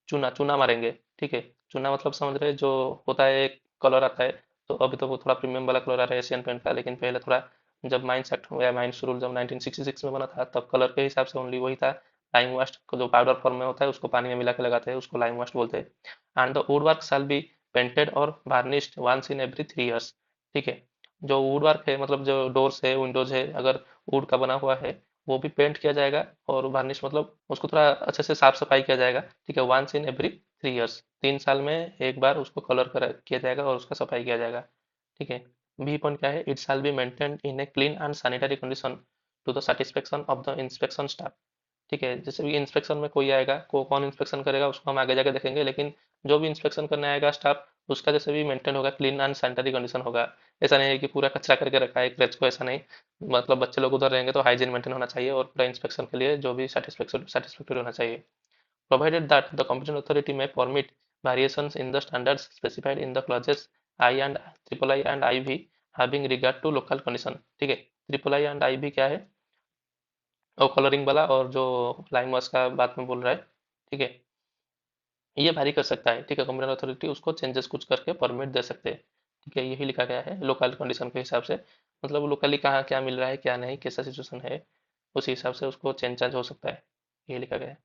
चूना चूना मारेंगे, ठीक है। चूना मतलब समझ रहे हैं, जो होता है एक कलर आता है। तो अभी तो वो थोड़ा प्रीमियम वाला कलर आ रहा है एशियन पेंट का, लेकिन पहले थोड़ा जब माइंस एक्ट या माइंस रूल जब 1966 में बना था तब कलर के हिसाब से ओनली वही था। लाइम वाश्ड को जो पाउडर फॉर्म में होता है उसको पानी में मिला के लगाते हैं, उसको लाइम वाश्ड बोलते हैं। And the wood work shall be painted और वार्निश्ड वंस इन एवरी 3 इयर्स, ठीक है। जो वुड वर्क है मतलब जो डोर्स है विंडोज है, अगर वुड का बना हुआ है वो भी पेंट किया जाएगा, और वार्निश मतलब उसको थोड़ा अच्छे से साफ सफाई किया जाएगा, ठीक है। वंस इन एवरी 3 इयर्स, 3 साल में एक बार उसको कलर करा किया जाएगा और उसका सफाई किया जाएगा, ठीक है। बी पॉइंट क्या है, it shall be maintained in a clean and sanitary condition to the satisfaction of the inspection staff, ठीक है। जैसे भी इंस्पेक्शन में कोई आएगा, को कौन इंस्पेक्शन करेगा उसको हम आगे जाके देखेंगे, लेकिन जो भी इंस्पेक्शन करने आएगा स्टाफ, उसका जैसे भी मेंटेन होगा, क्लीन एंड सैनिटरी कंडीशन होगा। ऐसा नहीं है कि पूरा कचरा करके रखा है क्रेच को, ऐसा नहीं। मतलब बच्चे लोग उधर रहेंगे तो हाइजीन मेंटेन होना चाहिए, और पूरा इंस्पेक्शन के लिए जो भी सेटिस्फैक्टरी होना चाहिए। Provided that the competent authority may permit variations in the standards specified in the clauses I and triple I and IV having regard to local condition, ठीक है। ट्रिपल आई एंड आई भी क्या है, और colouring वाला, और जो lime wash का बात में बोल रहा है, ठीक है। ये भारी कर सकता है, ठीक है। कॉम्पिटेंट अथॉरिटी उसको चेंजेस कुछ करके परमिट दे सकते हैं, ठीक है। यही लिखा गया है लोकल कंडीशन के हिसाब से, मतलब लोकली कहाँ क्या मिल रहा है क्या नहीं, कैसा सिचुएशन है, उसी हिसाब से उसको चेंज चार्ज हो सकता है, ये लिखा गया है।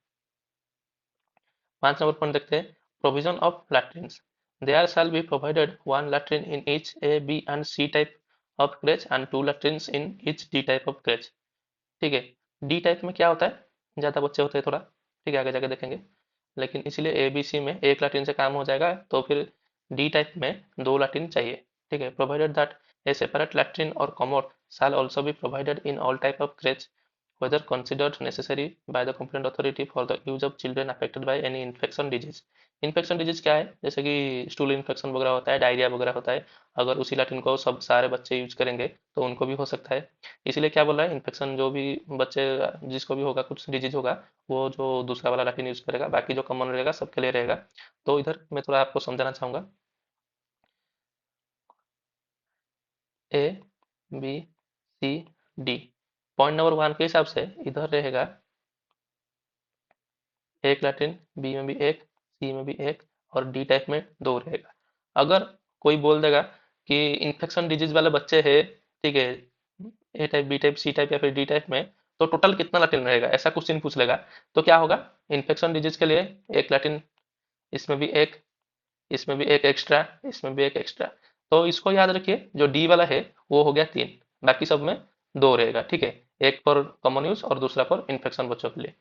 5 नंबर पॉइंट देखते हैं, provision of latrines. There shall be provided one latrine in each A B and C type of creche and two latrines in each D type of creche, ठीक है। डी टाइप में क्या होता है, ज्यादा बच्चे होते हैं थोड़ा, ठीक है, आगे जाके देखेंगे। लेकिन इसीलिए ए बी सी में एक लैट्रिन से काम हो जाएगा, तो फिर डी टाइप में दो लैट्रिन चाहिए, ठीक है। Provided that A separate latrine और commode shall also be provided in all type of crèche whether considered necessary by the competent authority for the use of children affected by any infection disease। Infection disease क्या है, जैसे कि stool infection वगैरह होता है, diarrhoea वगैरह होता है, अगर उसी लैट्रिन को सब सारे बच्चे यूज करेंगे तो उनको भी हो सकता है। इसीलिए क्या बोल रहा है, इन्फेक्शन जो भी बच्चे जिसको भी होगा कुछ डिजीज होगा, वो जो दूसरा वाला लैट्रिन यूज करेगा, बाकी जो कॉमन रहेगा सबके लिए रहेगा। तो इधर मैं थोड़ा आपको समझाना चाहूंगा। A B C D, point number 1 के हिसाब से इधर रहेगा एक लैट्रिन, बी में भी एक, सी में भी एक, और डी टाइप में दो रहेगा। अगर कोई बोल देगा कि इन्फेक्शन डिजीज वाले बच्चे हैं, ठीक है, A type B type C type या फिर डी टाइप में, तो टोटल कितना लैट्रिन रहेगा ऐसा क्वेश्चन पूछ लेगा। तो क्या होगा, इन्फेक्शन डिजीज के लिए एक लैट्रिन, इसमें भी एक, इसमें भी एक एक्स्ट्रा, इसमें भी एक एक्स्ट्रा। तो इसको याद रखिए, जो डी वाला है वो हो गया 3, बाकी सब में दो रहेगा, ठीक है। एक फॉर कॉमन यूज और दूसरा फॉर इन्फेक्शन बच्चों के लिए,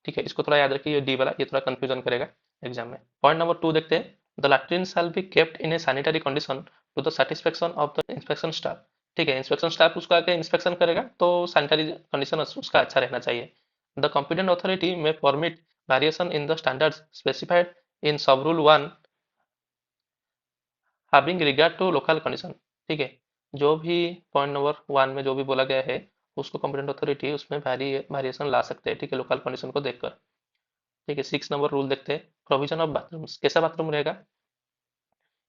ठीक है। इसको थोड़ा याद रखिए, ये डी वाला ये थोड़ा कंफ्यूजन करेगा एग्जाम में। पॉइंट नंबर 2 देखते हैं, the latrine shall be kept in a sanitary condition to the satisfaction of the inspection staff, ठीक है। इंस्पेक्शन स्टाफ उसका आके इंस्पेक्शन करेगा तो सैनिटरी कंडीशन उसका अच्छा रहना चाहिए। The competent authority may permit variation in the standards specified in sub rule 1 having regard to local condition, ठीक है। जो भी पॉइंट नंबर 1 में जो भी बोला गया है उसको कॉम्पिटेंट अथॉरिटी उसमें वेरिएशन ला सकते हैं, ठीक है, लोकल कंडीशन को देखकर, ठीक है। 6 नंबर रूल देखते हैं, प्रोविजन ऑफ बाथरूम्स, कैसा बाथरूम रहेगा।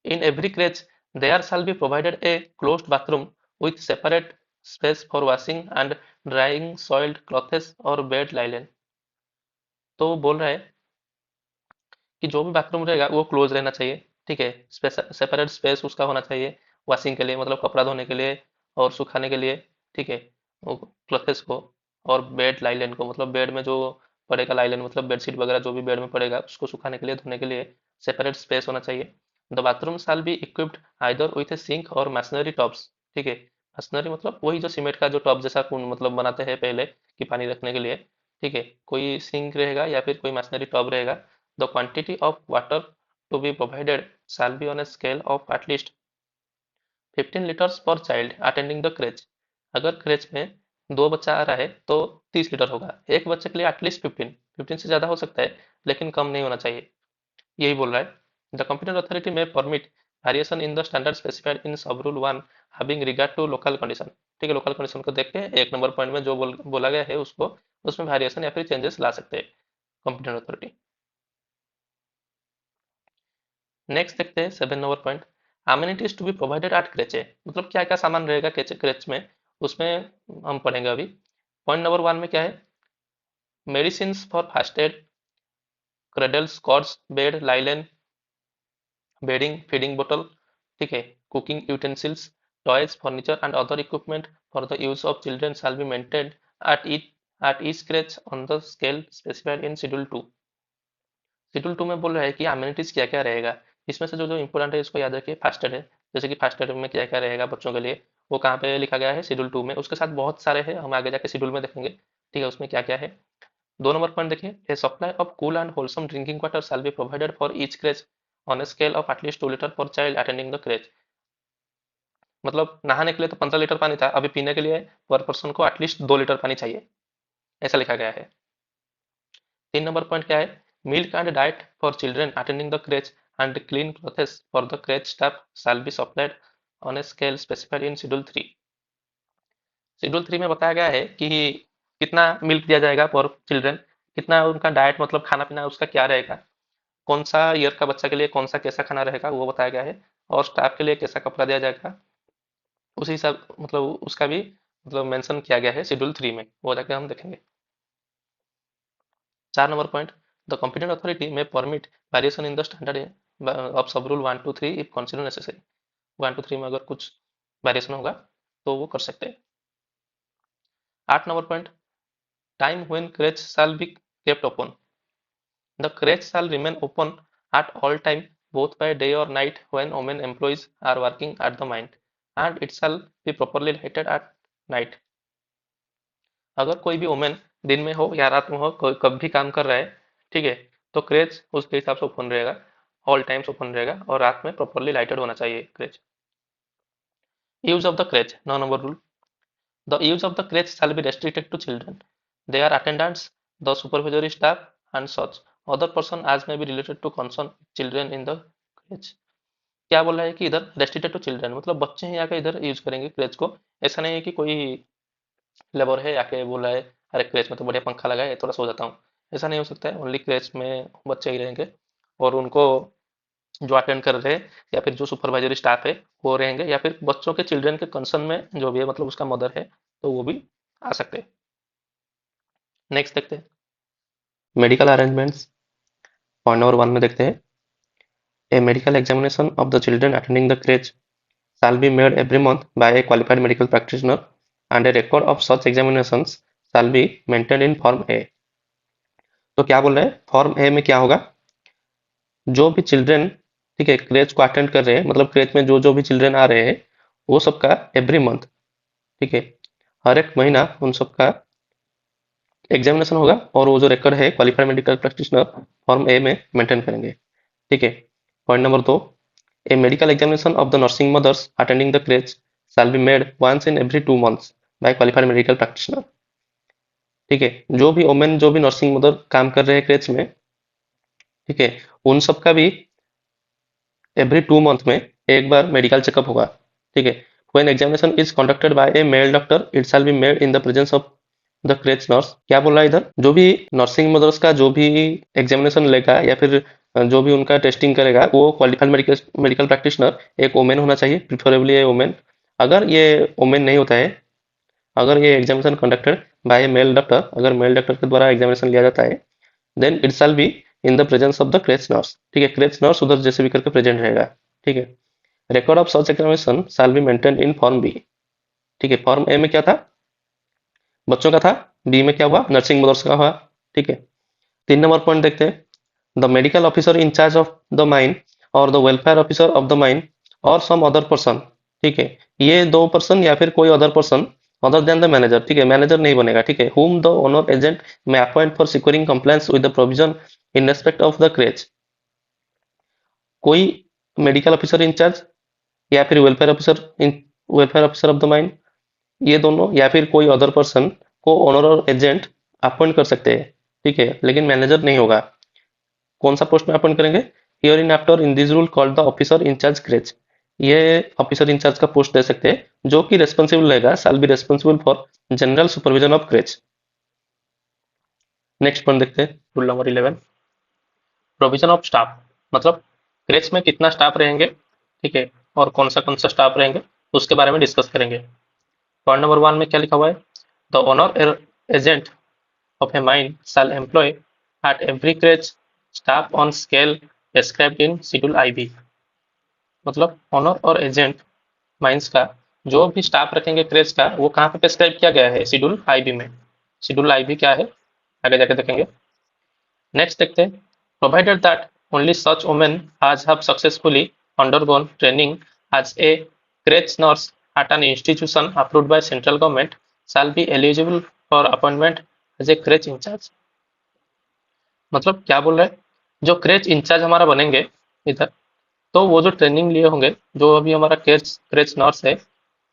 In every creche there shall be provided a closed bathroom with separate space for washing and drying soiled clothes or bed linen. तो वो बोल रहा है कि जो भी बाथरूम रहेगा वो क्लोज रहना चाहिए, ठीक है। सेपरेट स्पेस उसका होना चाहिए वॉशिंग के लिए, मतलब कपड़ा धोने के लिए और सुखाने के लिए, ठीक है, वो क्लॉथेस को, और बेड लाइलन को, मतलब बेड में जो पड़ेगा लाइलन, मतलब बेडशीट वगैरह जो भी बेड में पड़ेगा उसको सुखाने के लिए धोने के लिए सेपरेट स्पेस होना चाहिए। The bathroom shall be equipped either with a sink or machinery tubs, ठीक है। मशीनरी मतलब वही जो सीमेंट का जो टॉप जैसा मतलब बनाते हैं पहले कि पानी रखने के लिए, ठीक है। कोई सिंक रहेगा या फिर कोई मशीनरी टॉब रहेगा। The quantity of water to be provided shall be on a scale of at least 15 liters per child attending the crèche। अगर क्रेच में दो बच्चा आ रहा है तो 30 लीटर होगा, एक बच्चे के लिए एटलीस्ट 15, 15 से ज्यादा हो सकता है लेकिन कम नहीं होना चाहिए, यही बोल रहा है। The competent authority may permit variation in the standard specified in sub rule 1 having regard to local condition, ठीक है, लोकल कंडीशन को देख के 1 नंबर पॉइंट में जो बोला गया है उसको उसमें वेरिएशन या फिर चेंजेस ला सकते हैं कॉम्पिटेंट अथॉरिटी। नेक्स्ट देखते हैं 7 number point, amenities to be provided at crèche, मतलब क्या क्या सामान रहेगा क्रेच में, उसमें हम पढ़ेंगे अभी। पॉइंट नंबर 1 में क्या है, medicine for first aid, cradles, cots, bed, linen, bedding, feeding बोतल, ठीक है, cooking utensils, toys, furniture and other equipment for the use of children shall be maintained at each crèche on the scale specified in schedule 2। Schedule 2 में बोल रहा है कि amenities क्या क्या रहेगा, इसमें से जो जो इंपॉर्टेंट है इसको याद रखिए। फास्ट एड है, जैसे कि फास्ट एड में क्या क्या रहेगा बच्चों के लिए, वो कहाँ पे लिखा गया है, शेड्यूल 2 में। उसके साथ बहुत सारे हैं, हम आगे जाके शेड्यूल में देखेंगे, ठीक है, उसमें क्या क्या है। 2 नंबर पॉइंट देखिए, a supply of cool and wholesome drinking water shall be provided for each crèche on a scale of at least 2 litre for child attending the creche. मतलब नहाने के लिए तो 15 लीटर पानी था, अभी पीने के लिए पर पर्सन को एटलीस्ट 2 लीटर पानी चाहिए, ऐसा लिखा गया है। 3 नंबर पॉइंट क्या है, milk and diet for children attending the creche and clean clothes for the creche staff shall be supplied on a scale specified in schedule 3। Schedule 3 में बताया गया है कि कितना मिल्क दिया जाएगा फॉर चिल्ड्रन, कितना उनका डाइट मतलब खाना पीना उसका क्या रहेगा, कौन सा ईयर का बच्चा के लिए कौन सा कैसा खाना रहेगा वो बताया गया है, और स्टाफ के लिए कैसा कपड़ा दिया जाएगा उसी हिसाब मतलब उसका भी मतलब मेंशन किया गया है शेड्यूल 3 में, वो जाके हम देखेंगे। 4 number point, the competent authority may permit variation in the standard of sub rule 1 to 3 if consider necessary. 1 to 3 में अगर कुछ वेरिएशन होगा तो वो कर सकते हैं। 8 number point, time when creche shall be kept open, the crèche shall remain open at all time both by day or night when women employees are working at the mine and it shall be properly lighted at night। अगर कोई भी women दिन में हो या रात में हो, कोई कब भी काम कर रहा है, ठीक है, तो क्रेच उसके हिसाब से ओपन रहेगा, ऑल टाइम्स ओपन रहेगा और रात में प्रॉपरली लाइटेड होना चाहिए creche. Use of the creche, 9 number rule, the use of the crèche shall be restricted to children, their attendants, the supervisory staff and such other person as may be related to concern children in the crèche। क्या बोल रहा है कि इधर restricted to children, मतलब बच्चे ही आके इधर यूज करेंगे क्रेच को, ऐसा नहीं है कि कोई लेबर है आके बोल रहा है अरे क्रेच में तो बढ़िया पंखा लगा है थोड़ा सो जाता हूँ, ऐसा नहीं हो सकता है। ओनली क्रेच में बच्चे ही रहेंगे और उनको जो अटेंड कर रहे हैं या फिर जो सुपरवाइजरी स्टाफ है वो रहेंगे, या फिर बच्चों के चिल्ड्रन के कंसर्न में जो भी है मतलब उसका मदर है तो वो भी आ सकते हैं। नेक्स्ट देखते हैं मेडिकल अरेंजमेंट्स। पॉइंट नंबर 1 में देखते हैं, a medical examination of the children attending the crèche shall be made every month by a qualified medical practitioner and a record of such examinations shall be maintained in Form A। तो क्या बोल रहे हैं, form A में क्या होगा, जो भी चिल्ड्रन, ठीक है, क्रेच को अटेंड कर रहे हैं, मतलब क्रेच में जो जो भी चिल्ड्रन आ रहे हैं वो सबका एवरी मंथ, ठीक है, हर एक महीना उन सबका एग्जामिनेशन होगा और वो जो रिकॉर्ड है qualified medical practitioner form A में मेंटेन करेंगे, ठीक है। Point number 2, a medical examination of the nursing mothers attending the creche shall be made once in every 2 months by qualified medical practitioner, ठीक है, जो भी वोमेन जो भी नर्सिंग मदर काम कर रहे हैं क्रेच में, ठीक है, उन सबका भी एवरी 2 मंथ में एक बार मेडिकल चेकअप होगा, ठीक है। When examination is conducted by a male doctor it shall be made in the presence of the creche nurse. क्या बोल रहा है इधर, जो भी नर्सिंग मदर्स का जो भी एग्जामिनेशन लेगा या फिर जो भी उनका टेस्टिंग करेगा वो क्वालिफाइड मेडिकल मेडिकल प्रैक्टिशनर एक वोमेन होना चाहिए, प्रिफरेबली ए वोमेन। अगर ये वोमेन नहीं होता है, अगर ये examination conducted by a male doctor, अगर मेल डॉक्टर के द्वारा एग्जामिनेशन लिया जाता है then it shall be in the presence of the creche nurse, ठीक है, क्रेच नर्स उधर जैसे भी करके प्रेजेंट रहेगा, ठीक है। Record of such examination shall be maintain in form B, ठीक है। फॉर्म ए में क्या था, बच्चों का था, बी में क्या हुआ, नर्सिंग मदर्स का हुआ, ठीक है। 3 नंबर पॉइंट देखते हैं, the medical officer in charge of the mine और the welfare officer of the mine और सम अदर पर्सन, ठीक है, ये 2 पर्सन या फिर कोई other person other than the manager, ठीक है, मैनेजर नहीं बनेगा, ठीक है, whom the owner agent may appoint for securing compliance with the provision in respect of the crèche। कोई मेडिकल ऑफिसर इंचार्ज या फिर welfare officer of the mine, ये दोनों या फिर कोई अदर पर्सन को ओनर और एजेंट अपॉइंट कर सकते हैं, ठीक है, लेकिन मैनेजर नहीं होगा। कौन सा पोस्ट में अपॉइंट करेंगे, hereinafter in this rule called the officer in charge creche. ये ऑफिसर इंचार्ज का पोस्ट दे सकते हैं, जो कि रेस्पॉन्सिबल रहेगा, shall be responsible for general supervision of creche. Next point देखते हैं, rule number 11, provision of staff. मतलब क्रेच में कितना स्टाफ रहेंगे, ठीक है, और कौन सा स्टाफ रहेंगे, उसके बारे में डिस्कस करेंगे। पॉइंट नंबर 1 में क्या लिखा हुआ है, the owner agent of a mine shall employ at every crèche staff on scale described in Schedule IB। मतलब ओनर और एजेंट माइंस का जो भी स्टाफ रखेंगे क्रेच का, वो कहाँ पे प्रेस्क्राइब किया गया है, शेड्यूल आईबी में। शेड्यूल आईबी क्या है, आगे जाके देखेंगे। नेक्स्ट देखते हैं, provided that only such women as have successfully undergone training as a creche nurse at an institution approved by central government shall be eligible for appointment as a creche in charge. मतलब क्या बोल रहे हैं, जो creche in charge हमारा बनेंगे इधर, तो वो जो ट्रेनिंग लिए होंगे, जो अभी हमारा क्रेच क्रेच नर्स है,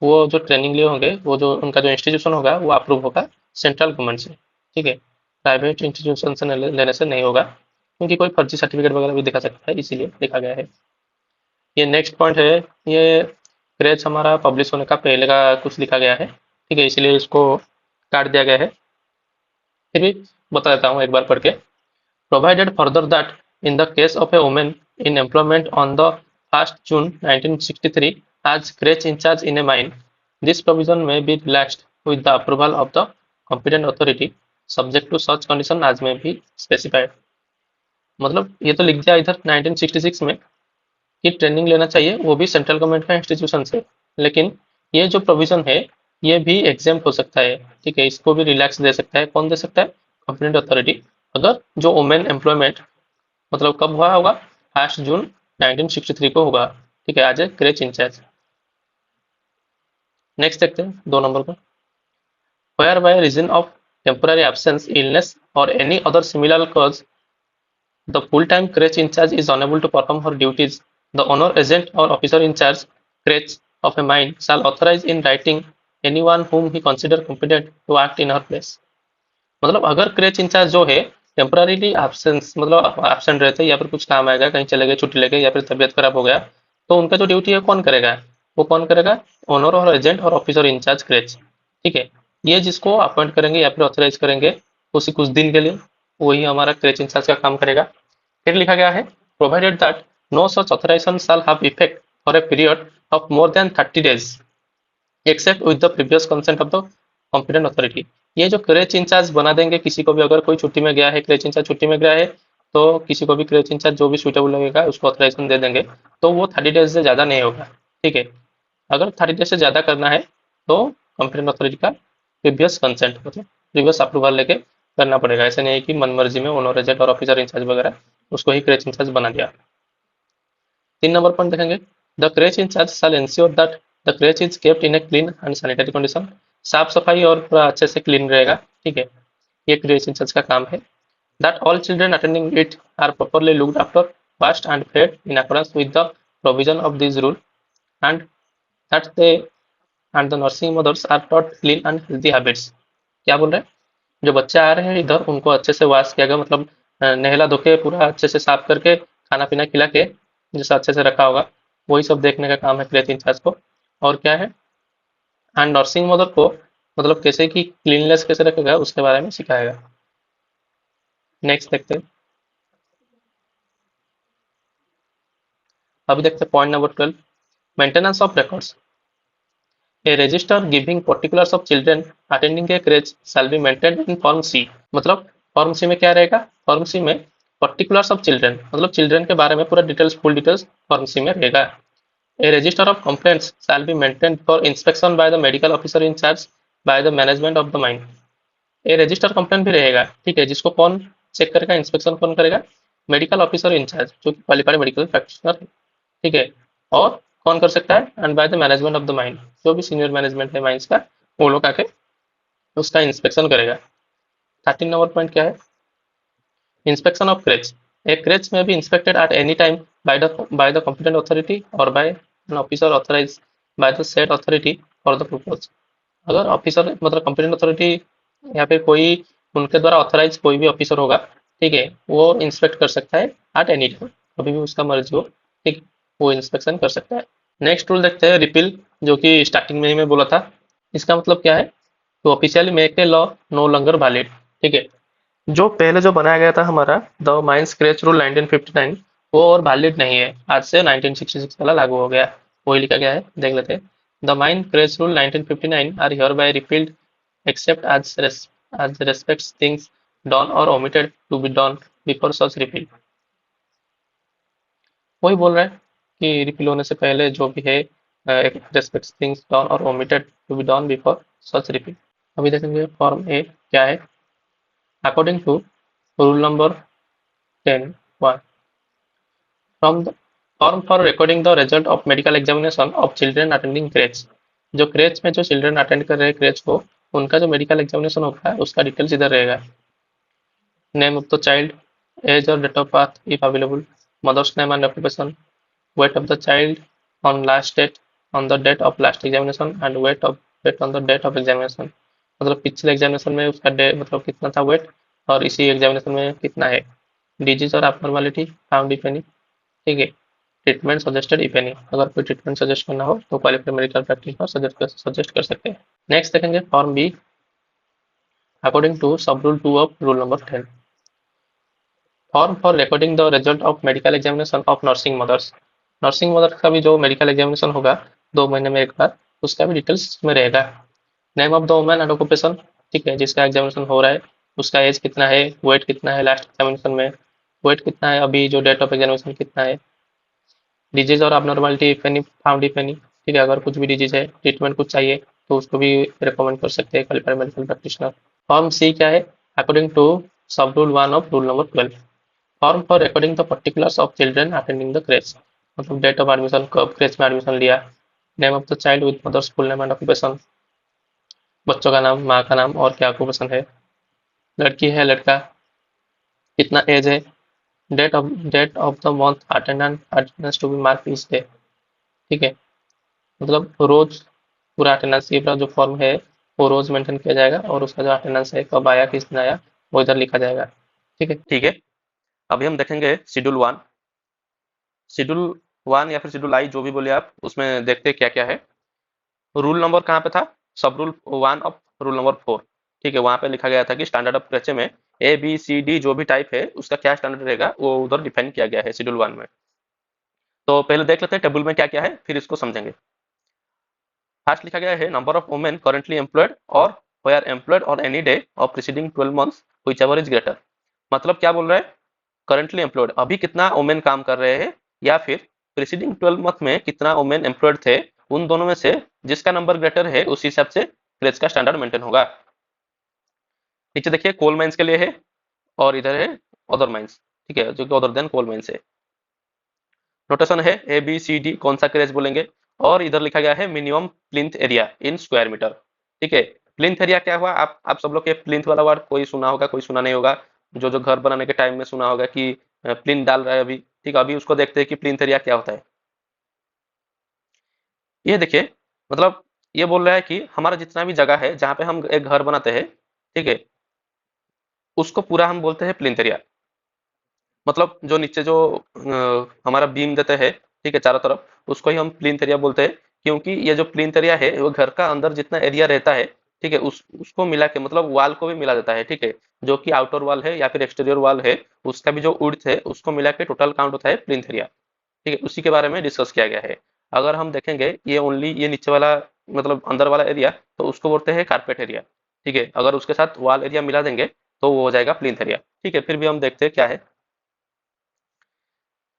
वो जो ट्रेनिंग लिए होंगे, वो जो उनका जो इंस्टीट्यूशन होगा वो अप्रूव होगा सेंट्रल गवर्नमेंट से, ठीक है। प्राइवेट इंस्टीट्यूशन से लेने से नहीं होगा, क्योंकि कोई फर्जी सर्टिफिकेट वगैरह भी दिखा सकता है, इसीलिए लिखा गया है। ये नेक्स्ट पॉइंट है, ये क्रेच हमारा पब्लिश होने का पहले का कुछ लिखा गया है, ठीक है, इसीलिए इसको काट दिया गया है। फिर भी बता देता हूँ एक बार पढ़ के। Provided further that in the case of a woman in employment on the 1st June 1963 as crèche in charge in a mine, this provision may be relaxed with the approval of the competent authority, subject to such condition as may be specified। मतलब ये तो लिख दिया इधर 1966 में कि training लेना चाहिए, वो भी सेंट्रल गवर्नमेंट का इंस्टीट्यूशन से, लेकिन ये जो प्रोविजन है ये भी एग्जेम्प्ट हो सकता है, ठीक है, इसको भी रिलैक्स दे सकता है। कौन दे सकता है, कॉम्पिटेंट अथॉरिटी। अगर जो वुमेन एम्प्लॉयमेंट मतलब कब हुआ होगा, 1 जून 1963 को होगा, ठीक है, आज ए क्रेच इंचार्ज। नेक्स्ट देखते हैं 2 नंबर को, where by reason of temporary absence, illness और any other similar cause the full-time crèche in charge is unable to perform her duties, the owner, agent or officer in charge crèche of a mine shall authorize in writing anyone whom he consider competent to act in her place। मतलब अगर creche in charge जो है temporarily absence मतलब absent रहते हैं, या फिर कुछ काम आएगा, कहीं चले गए, छुट्टी ले गए, या फिर तबीयत खराब हो गया, तो उनका जो ड्यूटी है कौन करेगा, वो कौन करेगा, ओनर और एजेंट और ऑफिसर इंचार्ज क्रेच, ठीक है। ये जिसको अपॉइंट करेंगे या फिर ऑथराइज करेंगे उसी कुछ दिन के लिए, वही हमारा क्रेच इंचार्ज का काम करेगा। फिर लिखा गया है, provided that no such authorization shall have effect for a period of more than 30 days except with the previous consent of the competent authority. ये जो क्रेच इंचार्ज बना देंगे किसी को भी, अगर कोई छुट्टी में गया है, क्रेच इंचार्ज छुट्टी में गया है, तो किसी को भी क्रेच इंचार्ज जो भी सुटेबल लगेगा उसको ऑथराइजेशन दे देंगे, तो वो 30 डेज से ज़्यादा नहीं होगा, ठीक है। अगर 30 डेज से ज़्यादा करना है तो कॉम्पिटेंट अथॉरिटी का प्रीवियस कंसेंट मतलब प्रीवियस अप्रूवल लेके करना पड़ेगा। ऐसे नहीं है कि मन मर्जी में ओनर एजेंट और ऑफिसर इंचार्ज वगैरह उसको ही क्रेच इंचार्ज बना दिया। 3 नंबर पॉइंट देखेंगे, the creche in charge shall ensure that the creche is kept in a clean and sanitary condition. साफ सफाई और पूरा अच्छे से क्लीन रहेगा, ठीक है, ये क्रेच इंचार्ज का काम है। That all children attending it are properly looked after, washed and fed in accordance with the provision of this rule, and that they and the nursing mothers are taught clean and healthy habits. क्या बोल रहे हैं, जो बच्चे आ रहे हैं इधर उनको अच्छे से वॉश किया गया, मतलब नहला धो के पूरा अच्छे से साफ करके खाना पीना खिला के जैसा अच्छे से रखा होगा, वही सब देखने का काम है क्रेच इंचार्ज को। और क्या है, एंड नर्सिंग मदर को मतलब कैसे कि क्लीननेस कैसे रखेगा उसके बारे में सिखाएगा। नेक्स्ट देखते हैं, अभी देखते हैं point number 12, maintenance of records. A register giving particulars of children attending a creche shall be maintained in form C. मतलब फॉर्म सी में क्या रहेगा, फॉर्म सी में पर्टिकुलर्स ऑफ चिल्ड्रन मतलब चिल्ड्रन के बारे में पूरा details, full details form C में रहेगा। A register of complaints shall be maintained for inspection by the medical officer in charge by the management of the mine. A register complaint भी रहेगा, ठीक है, जिसको कौन चेक करेगा, इंस्पेक्शन कौन करेगा, मेडिकल ऑफिसर इंचार्ज जो कि क्वालिफाइड मेडिकल प्रैक्टिशनर है, ठीक है। और कौन कर सकता है, and bye the management of the mine, जो भी सीनियर मैनेजमेंट है माइंस का, वो लोग आके उसका इंस्पेक्शन करेगा। 13 नंबर पॉइंट क्या है, inspection of creche. A creche may be inspected at any time by the competent authority और by an officer authorise by the said authority for the purpose. अगर ऑफिसर मतलब कॉम्पिटेंट अथॉरिटी या फिर कोई उनके द्वारा ऑथराइज कोई भी ऑफिसर होगा, ठीक है, वो इंस्पेक्ट कर सकता है एट एनी टाइम, कभी भी उसका मर्जी हो, ठीक, वो इंस्पेक्शन कर सकता है। नेक्स्ट रूल देखते हैं रिपील, जो कि स्टार्टिंग में ही मैं बोला था। इसका मतलब क्या है? तो officially make a law no longer valid. ठीक है, जो पहले जो बनाया गया था हमारा द माइंस क्रेच रूल 1959, वो और वैलिड नहीं है, आज से 1966 वाला लागू हो गया। वही लिखा गया है, देख लेते हैं। The mine creche rule 1959 are hereby repealed except as respects things done or omitted to be done before such repeal। वही बोल रहा है कि रिपील होने से पहले जो भी है, respects things done or omitted to be done before such repeal. अभी देखेंगे फॉर्म ए क्या है। According to rule number 10 1 from the form for recording the result of medical examination of children attending creche. जो creche में जो children attend कर रहे हैं क्रेच को, उनका जो मेडिकल एग्जामिनेशन होता है उसका डिटेल्स इधर रहेगा। Name of the child, age और date of birth if available, mother's name and occupation, weight of the child on last date on the date of last examination and weight on the date of examination। मतलब पिछले examination में उसका day मतलब कितना था wait, और इसी examination में कितना है। डिजीज और abnormality फाउंड इफ एनी। ठीक है, ट्रीटमेंट सजेस्टेड इफ एनी, अगर कोई ट्रीटमेंट सजेस्ट करना हो तो क्वालिफाइड मेडिकल प्रैक्टिशनर सजेस्ट कर सकते हैं। नेक्स्ट देखेंगे form B. According to sub rule 2 of rule number 10, form for recording the result of medical examination of nursing mothers. Nursing mother का भी जो मेडिकल एग्जामिनेशन होगा 2 महीने में एक बार, उसका भी डिटेल्स इसमें रहेगा। Name of the women and occupation, ठीक है, जिसका एग्जामिनेशन हो रहा है, उसका एज कितना है, वेट कितना है लास्ट एग्जामिनेशन में, वेट कितना है अभी जो डेट ऑफ एग्जामिनेशन कितना है, डिजीज और abnormality if any found if any. ठीक है, अगर कुछ भी डिजीज है, ट्रीटमेंट कुछ चाहिए, तो उसको भी रिकमेंड कर सकते हैं qualified medical practitioner. Form C क्या है? According to sub rule 1 of rule number 12, form for recording the particulars of children attending the creche. मतलब डेट ऑफ एडमिशन, कब क्रेच में एडमिशन लिया, name of the child with mother's full name and occupation, बच्चों का नाम, माँ का नाम और क्या ऑक्यूपेशन है, लड़की है लड़का, कितना एज है, date of the month attendance to be mark इस डे। ठीक है, मतलब रोज पूरा अटेंडेंस, ये पूरा जो फॉर्म है वो रोज मेंटेन किया जाएगा, और उसका जो अटेंडेंस है कब आया किस दिन आया वो इधर लिखा जाएगा। ठीक है, ठीक है। अभी हम देखेंगे शेड्यूल 1। शेड्यूल 1 या फिर शेड्यूल आई जो भी बोले आप, उसमें देखते हैं क्या क्या है। रूल नंबर कहाँ पे था? सब रूल 1 ऑफ रूल नंबर 4। ठीक है, वहां पे लिखा गया था कि स्टैंडर्ड ऑफ क्रेचे में ए बी सी डी जो भी टाइप है उसका क्या स्टैंडर्ड रहेगा, वो उधर डिफाइन किया गया है शेड्यूल 1 में। तो पहले देख लेते हैं टेबल में क्या क्या है, फिर इसको समझेंगे। फर्स्ट लिखा गया है number of women currently employed और were employed on any day of preceding 12 months whichever is greater. मतलब क्या बोल रहा है? करंटली एम्प्लॉयड, अभी कितना वुमेन काम कर रहे हैं, या फिर प्रीसीडिंग 12 मंथ में कितना वुमेन एम्प्लॉयड थे, उन दोनों में से जिसका नंबर ग्रेटर है उस हिसाब से क्रेच का स्टैंडर्ड मेंटेन होगा। नीचे देखिए कोल माइंस के लिए है, और इधर है अदर माइंस। ठीक है, जो कि अदर देन कोल माइंस है। नोटेशन है ए बी सी डी, कौन सा क्रेच बोलेंगे। और इधर लिखा गया है minimum plinth area in square metre. ठीक है, प्लिंथ एरिया क्या हुआ? आप सब लोग के प्लिंथ वाला वर्ड कोई सुना होगा, कोई सुना नहीं होगा। जो जो घर बनाने के टाइम में सुना होगा कि प्लिंथ डाल रहा है अभी। ठीक है, अभी उसको देखते हैं कि प्लिंथ एरिया क्या होता है। ये देखिए, मतलब ये बोल रहा है कि हमारा जितना भी जगह है जहाँ पे हम एक घर बनाते हैं, ठीक है, उसको पूरा हम बोलते हैं प्लिंथ एरिया। मतलब जो नीचे जो हमारा बीम देते हैं, ठीक है, चारों तरफ, उसको ही हम प्लिंथ एरिया बोलते हैं। क्योंकि ये जो प्लिंथ एरिया है वो घर का अंदर जितना एरिया रहता है, ठीक है, उसको मिला के, मतलब वॉल को भी मिला देता है। ठीक है, जो कि आउटर वॉल है या फिर एक्सटीरियर वॉल है, उसका भी जो विड्थ है उसको मिला के टोटल काउंट होता है प्लिंथ एरिया। ठीक है, उसी के बारे में डिस्कस किया गया है। अगर हम देखेंगे ये ओनली ये नीचे वाला, मतलब अंदर वाला एरिया, तो उसको बोलते हैं कारपेट एरिया। ठीक है, अगर उसके साथ वॉल एरिया मिला देंगे तो वो हो जाएगा प्लिंथ एरिया। ठीक है, फिर भी हम देखते हैं क्या है।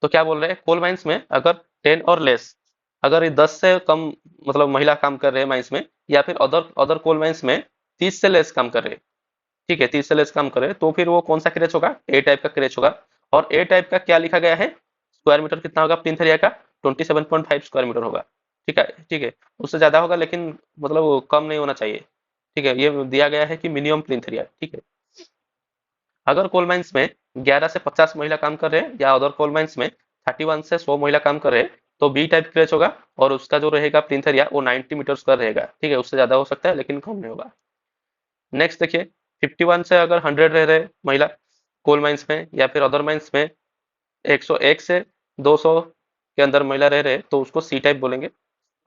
तो क्या बोल रहे हैं, कोल माइंस में अगर 10 और लेस, अगर ये 10 से कम मतलब महिला काम कर रहे हैं माइंस में, या फिर अदर अदर कोल माइंस में 30 से लेस काम कर रहे हैं, ठीक है, 30 से लेस काम कर रहे हैं, तो फिर वो कौन सा क्रेच होगा? ए टाइप का क्रेच होगा। और ए टाइप का क्या लिखा गया है? स्क्वायर मीटर कितना होगा प्लिंथ एरिया का? 27.5 स्क्वायर मीटर होगा। ठीक है, ठीक है, उससे ज्यादा होगा लेकिन मतलब वो कम नहीं होना चाहिए। ठीक है, ये दिया गया है कि मिनिमम प्लिंथ एरिया। ठीक है, अगर कोल माइंस में 11 से 50 महिला काम कर रहे हैं, या अदर कोल माइंस में 31 से 100 महिला काम कर रहे हैं, तो बी टाइप क्रेच होगा। और उसका जो रहेगा प्लिंथ एरिया वो 90 मीटर स्क्वायर रहेगा। ठीक है, उससे ज्यादा हो सकता है लेकिन कम नहीं होगा। नेक्स्ट देखिए, 51 से अगर 100 रह रहे महिला कोल माइंस में या फिर अदर माइंस में, 101 से 200 के अंदर महिला रह रहे तो उसको सी टाइप बोलेंगे,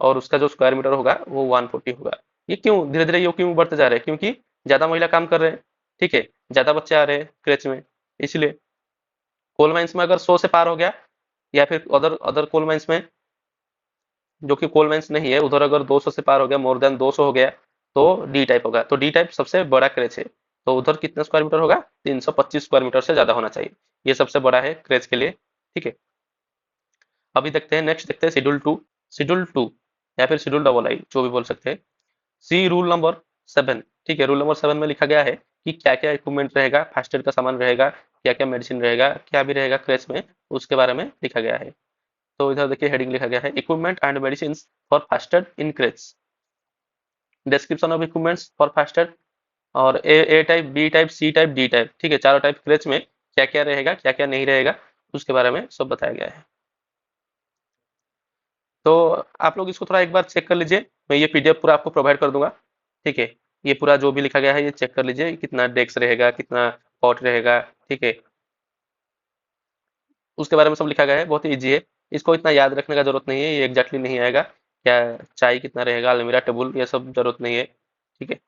और उसका जो स्क्वायर मीटर होगा वो 140 होगा। ये क्यों धीरे धीरे ये क्यों बढ़ते जा रहे हैं? क्योंकि ज्यादा महिला काम कर रहे हैं, ठीक है, ज्यादा बच्चे आ रहे हैं क्रेच में, इसलिए। कोल माइंस में अगर 100 से पार हो गया, या फिर अदर अदर कोल माइंस में जो कि कोल माइंस नहीं है, उधर अगर 200 से पार हो गया, मोर देन 200 हो गया, तो डी टाइप होगा। तो डी टाइप सबसे बड़ा क्रेच है, तो उधर कितना स्क्वायर मीटर होगा? 325 स्क्वायर मीटर से ज्यादा होना चाहिए, ये सबसे बड़ा है क्रेच के लिए, ठीक है। अभी देखते हैं, नेक्स्ट देखते हैं शेड्यूल टू। शेड्यूल टू या फिर शेड्यूल डबल आई, जो भी बोल सकते हैं। सी रूल नंबर 7, ठीक है। रूल नंबर 7 में लिखा गया है कि क्या क्या इक्विपमेंट रहेगा, फास्ट एड का सामान रहेगा, क्या क्या मेडिसिन रहेगा, क्या भी रहेगा क्रेच में, उसके बारे में लिखा गया है। तो इधर देखिए हेडिंग लिखा गया है, equipment and medicine for first aid in creche, description of equipments for first aid, और A type, B type, C type, D type, ठीक है। चारों टाइप क्रेच में क्या क्या रहेगा, क्या क्या नहीं रहेगा, उसके बारे में सब बताया गया है। तो आप लोग इसको थोड़ा एक बार चेक कर लीजिए, मैं ये पीडीएफ पूरा आपको प्रोवाइड कर दूंगा, ठीक है। ये पूरा जो भी लिखा गया है ये चेक कर लीजिए, कितना डेस्क रहेगा, कितना कॉट रहेगा, ठीक है, उसके बारे में सब लिखा गया है। बहुत ही ईजी है, इसको इतना याद रखने का जरूरत नहीं है, ये एग्जैक्टली नहीं आएगा। क्या चाय कितना रहेगा, अलमीरा टेबल, ये सब जरूरत नहीं है, ठीक है।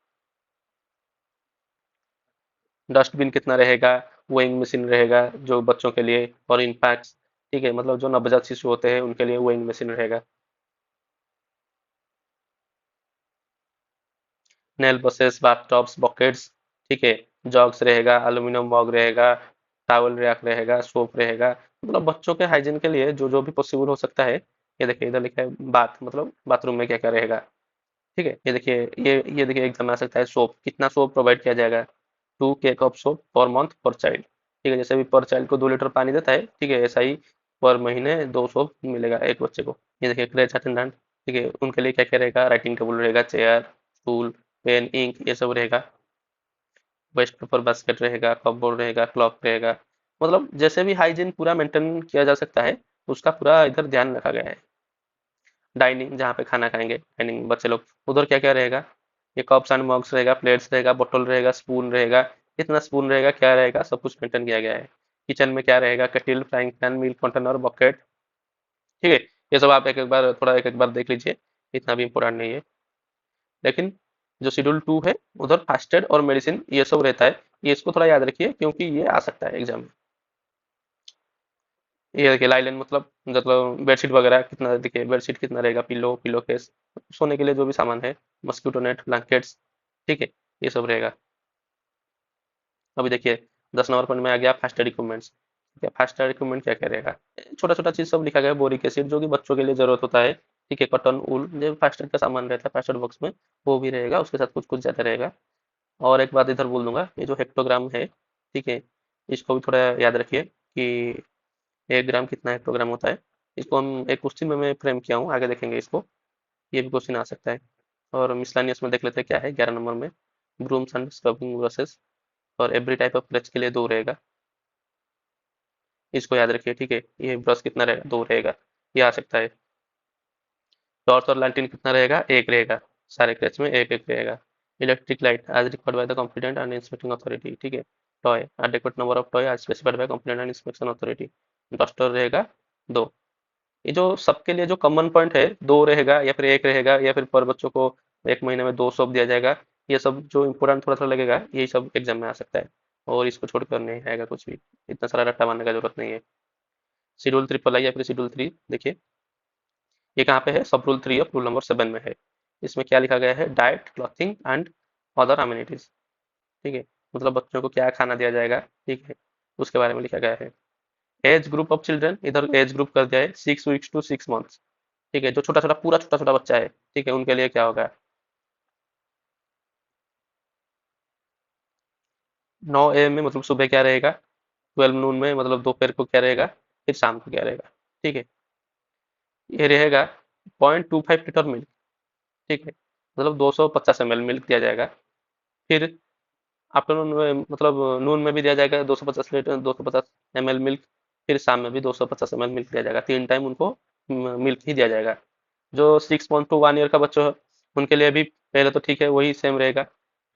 डस्टबिन कितना रहेगा, वेइंग मशीन रहेगा जो बच्चों के लिए, और इनफैक्ट, ठीक है, मतलब जो नवजात शिशु होते हैं उनके लिए वेइंग मशीन रहेगा। Nail buses, bath tops, buckets, ठीक है, जॉग्स रहेगा, एल्यूमिनियम मॉग रहेगा, टॉवल रैक रहेगा, सोप रहेगा, मतलब बच्चों के हाइजीन के लिए जो जो भी पॉसिबल हो सकता है। ये देखिए इधर लिखा है बाथ, मतलब बाथरूम में क्या क्या रहेगा, ठीक है। ये देखिए, ये देखिए एग्जाम में आ सकता है, सोप कितना सोप प्रोवाइड किया जाएगा, 2 cake of soap per month पर चाइल्ड, ठीक है। जैसे भी पर चाइल्ड को 2 लीटर पानी देता है, ठीक है, ऐसा ही पर महीने 2 सोप मिलेगा एक बच्चे को। ये देखिए क्रेच अटेंडेंट, ठीक है, उनके लिए क्या क्या रहेगा, राइटिंग टेबल रहेगा, चेयर, स्टूल, पेन, इंक, ये सब रहेगा। वेस्ट पेपर बास्केट रहेगा, कपबोर्ड रहेगा, क्लॉक रहेगा, मतलब जैसे भी हाइजीन पूरा मेंटेन किया जा सकता है, उसका पूरा इधर ध्यान रखा गया है। डाइनिंग, जहाँ पे खाना खाएंगे, डाइनिंग बच्चे लोग, उधर क्या क्या रहेगा, ये कप्स एंड मग्स रहेगा, प्लेट्स रहेगा, बोतल रहेगा, स्पून रहेगा, कितना स्पून रहेगा, क्या रहेगा, सब कुछ मेंटेन किया गया है। किचन में क्या रहेगा, kettle, frying pan, milk container, bucket, ठीक है। ये सब आप एक एक बार थोड़ा एक एक बार देख लीजिए, इतना भी इम्पोर्टेंट नहीं है। लेकिन जो शेड्यूल 2 है, उधर फास्ट एड और मेडिसिन ये सब रहता है, ये इसको थोड़ा याद रखिए क्योंकि ये आ सकता है एग्जाम में। ये देखिए लाइलन, मतलब बेडशीट वगैरह कितना, देखिए बेडशीट कितना रहेगा, पिलो, पिलो केस, सोने के लिए जो भी सामान है, मस्किटो नेट, ब्लैंकेट्स, ठीक है, ये सब रहेगा। अभी देखिए 10 नंबर पॉइंट में आ गया फास्ट एड इक्विपमेंट्स, ठीक है। फास्ट एड इक्विपमेंट क्या क्या रहेगा, छोटा छोटा चीज सब लिखा गया है, बोरिक एसिड जो कि बच्चों के लिए जरूरत होता है, ठीक है, कॉटन, वूल, जो फास्ट एड का सामान रहता है फास्ट एड बॉक्स में, वो भी रहेगा, उसके साथ कुछ कुछ ज्यादा रहेगा। और एक बात इधर बोल दूंगा, ये जो हेक्टोग्राम है, ठीक है, इसको भी थोड़ा याद रखिए कि 1 ग्राम कितना हेक्टोग्राम होता है। इसको हम एक क्वेश्चन में मैं फ्रेम किया हूँ, आगे देखेंगे इसको, ये भी क्वेश्चन आ सकता है। और मिसलानियस में देख लेते हैं क्या है 11 नंबर में, ब्रूम्स एंड स्क्रबिंग ब्रशेस, और एवरी टाइप ऑफ ब्रश के लिए 2 रहेगा, इसको याद रखिए, ठीक है। ये ब्रश कितना रहेगा, 2 रहेगा, ये आ सकता है। टॉर्च और लैंटर्न कितना रहेगा, 1 रहेगा, सारे क्रेच में एक एक रहेगा। Electric light as required by the competent and inspecting authority, ठीक है। Toy, adequate number of toy as specified by competent and inspection authority. Duster रहेगा 2। ये जो सबके लिए जो कॉमन पॉइंट है, 2 रहेगा या फिर 1 रहेगा, या फिर पर बच्चों को एक महीने में 2 सौंप दिया जाएगा, ये सब जो इम्पोर्टेंट थोड़ा थोड़ा लगेगा, यही सब एग्जाम में आ सकता है। और इसको छोड़कर नहीं आएगा कुछ भी, इतना सारा रट्टा मारने का जरूरत नहीं है। शेड्यूल ट्रिपल आई या फिर शेड्यूल 3 देखिए, ये कहाँ पे है, सब रूल 3 ऑफ रूल नंबर 7 में है। इसमें क्या लिखा गया है, diet, clothing and other amenities, ठीक है, मतलब बच्चों को क्या खाना दिया जाएगा, ठीक है, उसके बारे में लिखा गया है। एज ग्रुप ऑफ चिल्ड्रन, इधर एज ग्रुप कर दिया है 6 वीक्स टू 6 मंथ्स, ठीक है। जो छोटा छोटा पूरा छोटा छोटा बच्चा है, ठीक है, उनके लिए क्या होगा, 9 AM में मतलब सुबह क्या रहेगा, 12 नून में मतलब दोपहर को क्या रहेगा, फिर शाम को क्या रहेगा, ठीक है। ये रहेगा 0.25 लीटर मिल्क, ठीक है, मतलब 250 ml मिल्क दिया जाएगा। फिर आफ्टरनून में, मतलब नून में भी दिया जाएगा 250 लीटर, 250 ml मिल्क। फिर शाम में भी 250 ml मिल्क दिया जाएगा, 3 टाइम उनको मिल्क ही दिया जाएगा। जो 6 मंथ टू 1 ईयर का बच्चा है, उनके लिए भी पहले तो ठीक है, वही सेम रहेगा।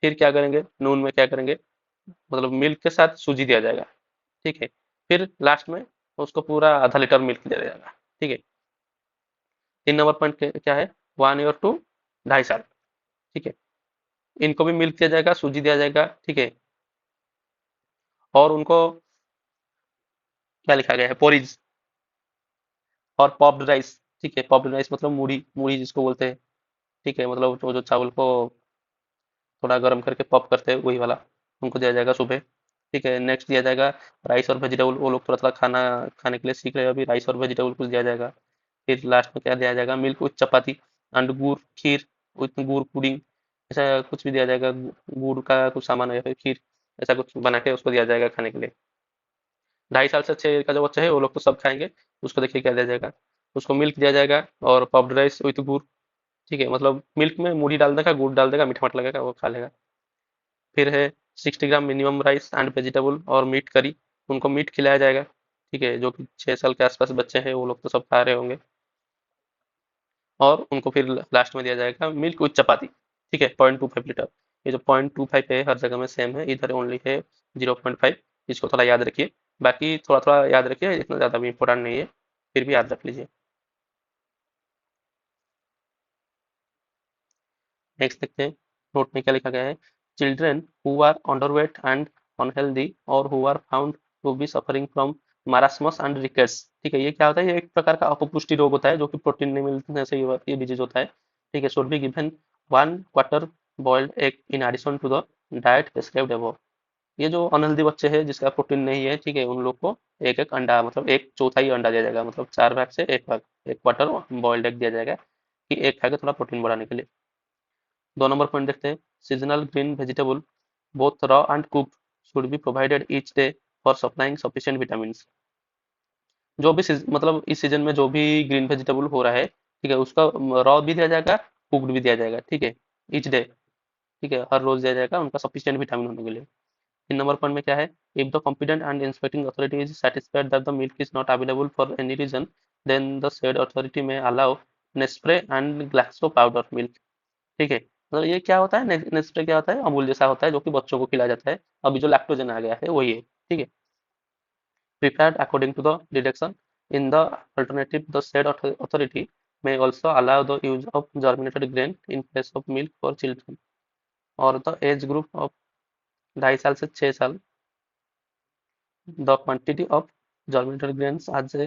फिर क्या करेंगे, नून में क्या करेंगे, मतलब मिल्क के साथ सूजी दिया जाएगा, ठीक है। फिर लास्ट में उसको पूरा ½ लीटर मिल्क दिया जाएगा, ठीक है। 3 नंबर पॉइंट क्या है, 1 ईयर टू 2.5 साल। ठीक है, इनको भी मिल्क दिया जाएगा, सूजी दिया जाएगा। ठीक है, और उनको क्या लिखा गया है, पोरिज और पॉप्ड राइस। ठीक है, पॉप्ड राइस मतलब मूढ़ी, मूढ़ी जिसको बोलते हैं। ठीक है, मतलब जो जो चावल को थोड़ा गर्म करके पॉप करते हैं वही वाला, उनको दिया जाएगा सुबह। ठीक है, नेक्स्ट दिया जाएगा राइस और वेजिटेबल। वो लोग थोड़ा थोड़ा खाना खाने के लिए सीख रहे हैं अभी, राइस और वेजिटेबल कुछ दिया जाएगा। फिर लास्ट में क्या दिया जाएगा, मिल्क विथ चपाती एंड गुड़ खीर विथ गुड़ पुडिंग, ऐसा कुछ भी दिया जाएगा। गुड़ का कुछ सामान या फिर खीर, ऐसा कुछ बना के उसको दिया जाएगा खाने के लिए। 2.5 साल से 6 का जो बच्चा है वो लोग तो सब खाएंगे। उसको देखिए क्या दिया जाएगा, उसको मिल्क दिया जाएगा और पफ्ड राइस विथ गुड़। ठीक है, मतलब मिल्क में मूढ़ी डाल देगा, गुड़ डाल देगा, मीठा मीठा लगेगा, वो खा लेगा। फिर है 60 ग्राम मिनिमम राइस एंड वेजिटेबल और मीट करी, उनको मीट खिलाया जाएगा। ठीक है, जो कि 6 साल के आसपास बच्चे हैं वो लोग तो सब खा रहे होंगे। और उनको फिर लास्ट में दिया जाएगा मिल्क विथ चपाती। ठीक है, 0.25 लीटर। ये जो 0.25 है हर जगह में सेम है, इधर ओनली है 0.5। इसको थोड़ा याद रखिए, बाकी थोड़ा थोड़ा याद रखिए, इतना ज़्यादा भी इम्पोर्टेंट नहीं है, फिर भी याद रख लीजिए। नेक्स्ट देखते हैं, नोट में क्या लिखा गया है। Children who are underweight and unhealthy और who are found to be suffering from marasmus and rickets. ठीक है, ये क्या होता है, ये एक प्रकार का अपपुष्टि रोग होता है जो कि प्रोटीन नहीं मिलने से ये डिजीज होता है। ठीक है, should be given 1 quarter boiled egg in addition to the diet prescribed above. ये जो अनहेल्दी बच्चे हैं जिसका प्रोटीन नहीं है, ठीक है, उन लोग को एक एक अंडा, मतलब एक चौथाई अंडा दिया जाएगा, मतलब 4 भाग से 1 भाग, 1 क्वार्टर बॉइल्ड एग दिया जाएगा कि एक खा के थोड़ा प्रोटीन बढ़ाने के लिए। 2 नंबर पॉइंट देखते हैं, seasonal green vegetable both raw and cooked should be provided each day for supplying sufficient vitamin. जो भी मतलब इस सीजन में जो भी ग्रीन वेजिटेबल हो रहा है, ठीक है, उसका रॉ भी दिया जाएगा, कुक्ड भी दिया जाएगा। ठीक है, ईच डे। ठीक है, हर रोज दिया जाएगा उनका सफिशिएंट विटामिन होने के लिए। 3 नंबर पॉइंट में क्या है, if the competent and inspecting authority is satisfied that the milk is not available for any reason, then the said authority may allow Nespray and Glaxo powder milk. ठीक है, मतलब ये क्या होता है, नेस्प्रे क्या होता है, अमूल जैसा होता है जो कि बच्चों को खिलाया जाता है। अभी जो लैक्टोजन आ गया है वही है। ठीक है, prepared according to the deduction in the alternative, the said authority may also allow the use of germinated grain in place of milk for children or the age group of 2.5 साल से 6 साल। The quantity of germinated grains as a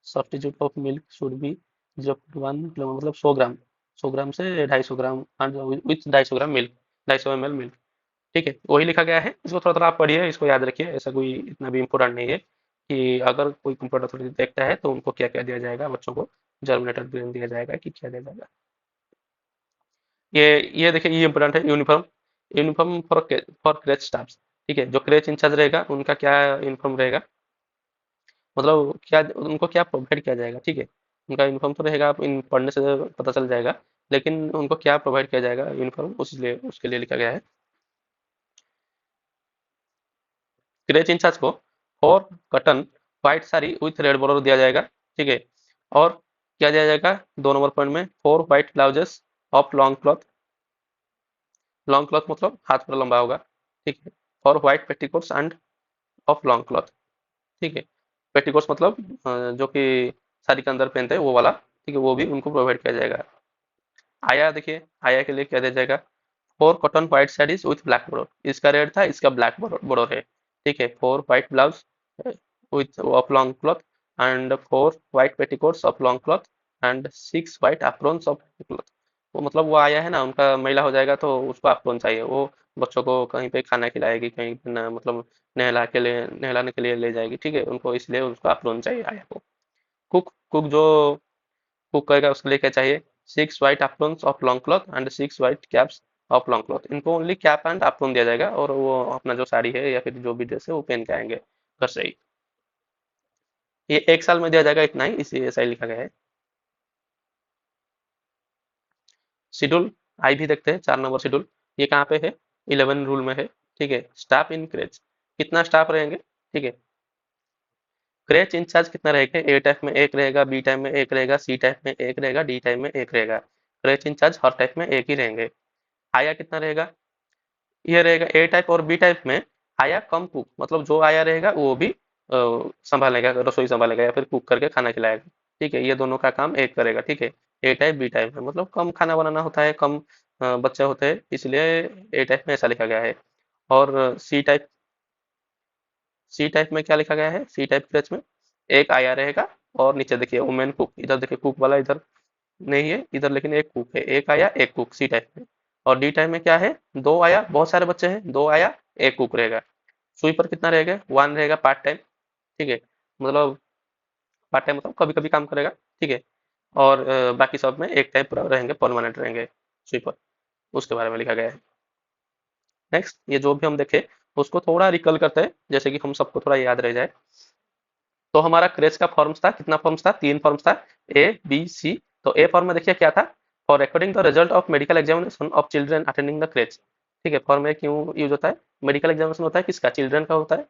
substitute of milk should be 0.1 kilo, मतलब 100 gram, 100 gram से 250 gram, with 250 gram milk, 250 ml milk. ठीक है, वही लिखा गया है, इसको थोड़ा थोड़ा आप पढ़िए, इसको याद रखिए, ऐसा कोई इतना भी इम्पोर्टेंट नहीं है कि अगर कोई कंप्यूटर अथॉरिटी देखता है तो उनको क्या क्या दिया जाएगा बच्चों को, जर्मिनेटेड ग्रेन दिया जाएगा कि क्या दिया जाएगा। ये ये देखिए, ये इंपॉर्टेंट है, uniform, uniform for creche staff. ठीक है, जो क्रेच इंचार्ज रहेगा उनका क्या यूनिफॉर्म रहेगा, मतलब क्या उनको क्या प्रोवाइड किया जाएगा। ठीक है, उनका यूनिफॉर्म तो रहेगा, आप इन पढ़ने से पता चल जाएगा, लेकिन उनको क्या प्रोवाइड किया जाएगा यूनिफॉर्म, उसके लिए लिखा गया है। क्रेच इंचार्ज को 4 cotton white sari with red border दिया जाएगा। ठीक है, और क्या दिया जाएगा, 2 नंबर पॉइंट में 4 white blouses of long cloth. Long cloth मतलब हाथ पूरा लंबा होगा। ठीक है, और white petticoats end of long cloth. ठीक है, पेटीकोट्स मतलब जो कि साड़ी के अंदर पहनते हैं वो वाला। ठीक है, वो भी उनको प्रोवाइड किया जाएगा। आया देखिए, आया के लिए क्या दिया जाएगा, 4 cotton white saris with black border, इसका रेड था, इसका ब्लैक बॉर्डर है। ठीक है, 4 white blouse width of long cloth and 4 white petticoats of long cloth and 6 white aprons of cloth. वो मतलब वो आया है ना, उनका महिला हो जाएगा तो उसको एप्रॉन चाहिए, वो बच्चों को कहीं पे खाना खिलाएगी, कहीं पे ना, मतलब नहलाने के लिए ले जाएगी। ठीक है, उनको इसलिए उसको एप्रॉन चाहिए आया को। कुक कुक जो कुक करेगा उसके लिए क्या चाहिए, 6 white aprons of long cloth and 6 white caps of long cloth. इनको ओनली कैप एंड एप्रॉन दिया जाएगा और वो अपना जो साड़ी है या फिर जो भी ड्रेस है वो पहन के आएंगे घर से ही। ये 1 साल में दिया जाएगा, इतना ही, इसी ऐसा ही लिखा गया है। शेड्यूल आई भी देखते हैं, 4 नंबर शेड्यूल। ये कहाँ पे है, 11 रूल में है। ठीक है, स्टाफ इन क्रेच, कितना स्टाफ रहेंगे। ठीक है, क्रेच इंचार्ज कितना रहेगा, ए टाइप में एक रहेगा, बी टाइप में एक रहेगा, सी टाइप में एक रहेगा, डी टाइप में एक रहेगा। क्रेच इंचार्ज हर टाइप में एक ही रहेंगे। आया कितना रहेगा, ये रहेगा ए टाइप और बी टाइप में। आया कम कुक, मतलब जो आया रहेगा वो भी संभालेगा, रसोई संभालेगा या फिर कुक करके खाना खिलाएगा। ठीक है, ये दोनों का काम एक करेगा। ठीक है, ए टाइप बी टाइप में मतलब कम खाना बनाना होता है, कम बच्चे होते हैं, इसलिए ए टाइप में ऐसा लिखा गया है। और सी टाइप में क्या लिखा गया है, सी टाइप क्रेच में एक आया रहेगा, और नीचे देखिए वुमेन कुक, इधर देखिए कुक वाला इधर नहीं है इधर, लेकिन एक कुक है, एक आया एक कुक सी टाइप में। और डी टाइप में क्या है, दो आया, बहुत सारे बच्चे हैं, दो आया एक कुक रहेगा। स्वीपर कितना रहेगा, वन रहेगा पार्ट टाइम। ठीक है, मतलब पार्ट टाइम मतलब कभी कभी काम करेगा। ठीक है, और बाकी सब में एक टाइप रहेंगे, परमानेंट रहेंगे स्वीपर। उसके बारे में लिखा गया है। नेक्स्ट, ये जो भी हम देखे उसको थोड़ा रिकल करते हैं, जैसे कि हम सबको थोड़ा याद रह जाए। तो हमारा क्रेज का फॉर्म्स था, कितना फॉर्म्स था, तीन फॉर्म्स था, ए बी सी। तो ए फॉर्म में देखिए क्या था, for recording the result of medical examination of children attending the craze. ठीक है, फॉर्म में क्यों यूज होता है, मेडिकल एग्जामिनेशन होता है किसका, चिल्ड्रन का होता है,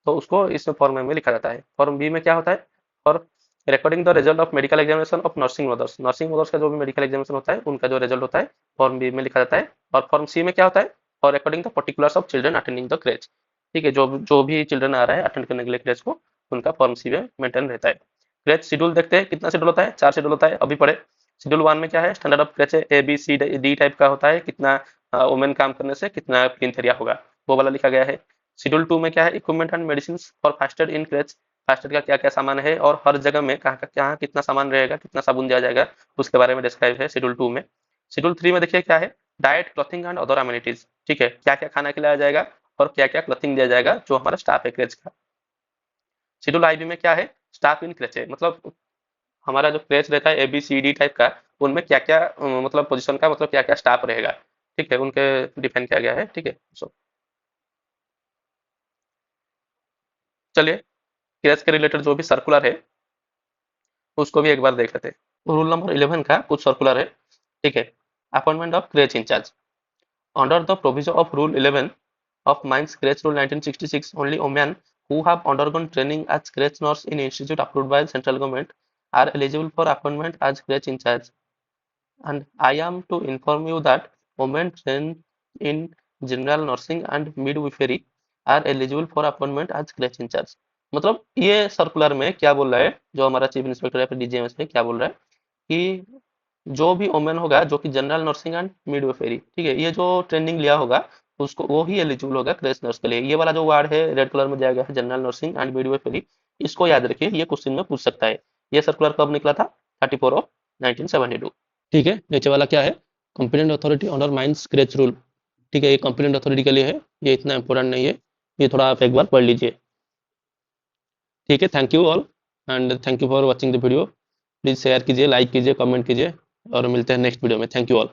तो उसको इसमें फॉर्म में लिखा जाता है। फॉर्म बी में क्या होता है, for recording the result of medical examination of nursing mothers, nursing mothers का जो भी मेडिकल एग्जामिनेशन होता है उनका जो रिजल्ट होता है, फॉर्म बी में लिखा जाता है। और फॉर्म सी में क्या होता है, for recording the particulars of children attending the craze. ठीक है, जो जो भी चिल्ड्रन आ रहा है अटेंड करने के लिए क्रेज को, उनका फॉर्म सी में मेंटेन रहता है। क्रेज शेड्यूल देखते हैं, कितना शेड्यूल होता है, चार शेड्यूल होता है, अभी पढ़े। शेड्यूल वन में क्या है, standard of creche A B C D type का होता है, कितना वुमेन काम करने से कितना प्रिंथेरिया होगा, वो वाला लिखा गया है। शेड्यूल टू में क्या है, equipment and medicine for first aid in creche, first aid का क्या क्या सामान है और हर जगह में कहाँ का कहाँ कितना सामान रहेगा, कितना साबुन दिया जाएगा, उसके बारे में डिस्क्राइब है शेड्यूल टू में। शेड्यूल थ्री में देखिए क्या है, diet clothing and other amenities. ठीक है, क्या क्या खाना खिलाया जाएगा और क्या क्या क्लॉथिंग दिया जाएगा जो हमारा स्टाफ है क्रेच का। शेड्यूल आईबी में क्या है, स्टाफ इन क्रेच है, मतलब हमारा जो क्रेच रहता है A B C D type का, उनमें क्या क्या मतलब पोजीशन का मतलब क्या क्या स्टाफ रहेगा। ठीक है, उनके डिफाइन किया गया है। ठीक है, सो चलिए क्रेच के रिलेटेड जो भी सर्कुलर है उसको भी एक बार देख लेते हैं। रूल नंबर 11 का कुछ सर्कुलर है। ठीक है, appointment of creche incharge. Under the provision of rule 11 of Mines Scratch Rule 1966, only women who have undergone training as scratch nurse in institute approved by central government are eligible for appointment as scratch in charge. And I am to inform you that women trained in general nursing and midwifery are eligible for appointment as scratch in charge. मतलब ये circular में क्या बोल रहा है, जो हमारा chief inspector या फिर डीजीएमएस है क्या बोल रहा है कि जो भी ओमेन होगा जो कि जनरल नर्सिंग एंड मिडवाइफरी, ठीक है, ये जो ट्रेनिंग लिया होगा उसको वो ही एलिजिबल होगा क्रेच नर्स के लिए। ये वाला जो वार्ड है रेड कलर में दिया गया है, जनरल नर्सिंग एंड मिडवाइफरी, इसको याद रखिए, ये क्वेश्चन में पूछ सकता है। ये सर्कुलर कब निकला था, 34 ऑफ 1972। ठीक है, नीचे वाला क्या है, competent authority under mines creche rule. ठीक है, ये कॉम्पिटेंट अथॉरिटी के लिए है, ये इतना इंपॉर्टेंट नहीं है, ये थोड़ा आप एक बार पढ़ लीजिए। ठीक है, thank you all and thank you for watching the video. Please share कीजिए, लाइक कीजिए, कमेंट कीजिए, और मिलते हैं नेक्स्ट वीडियो में। Thank you all.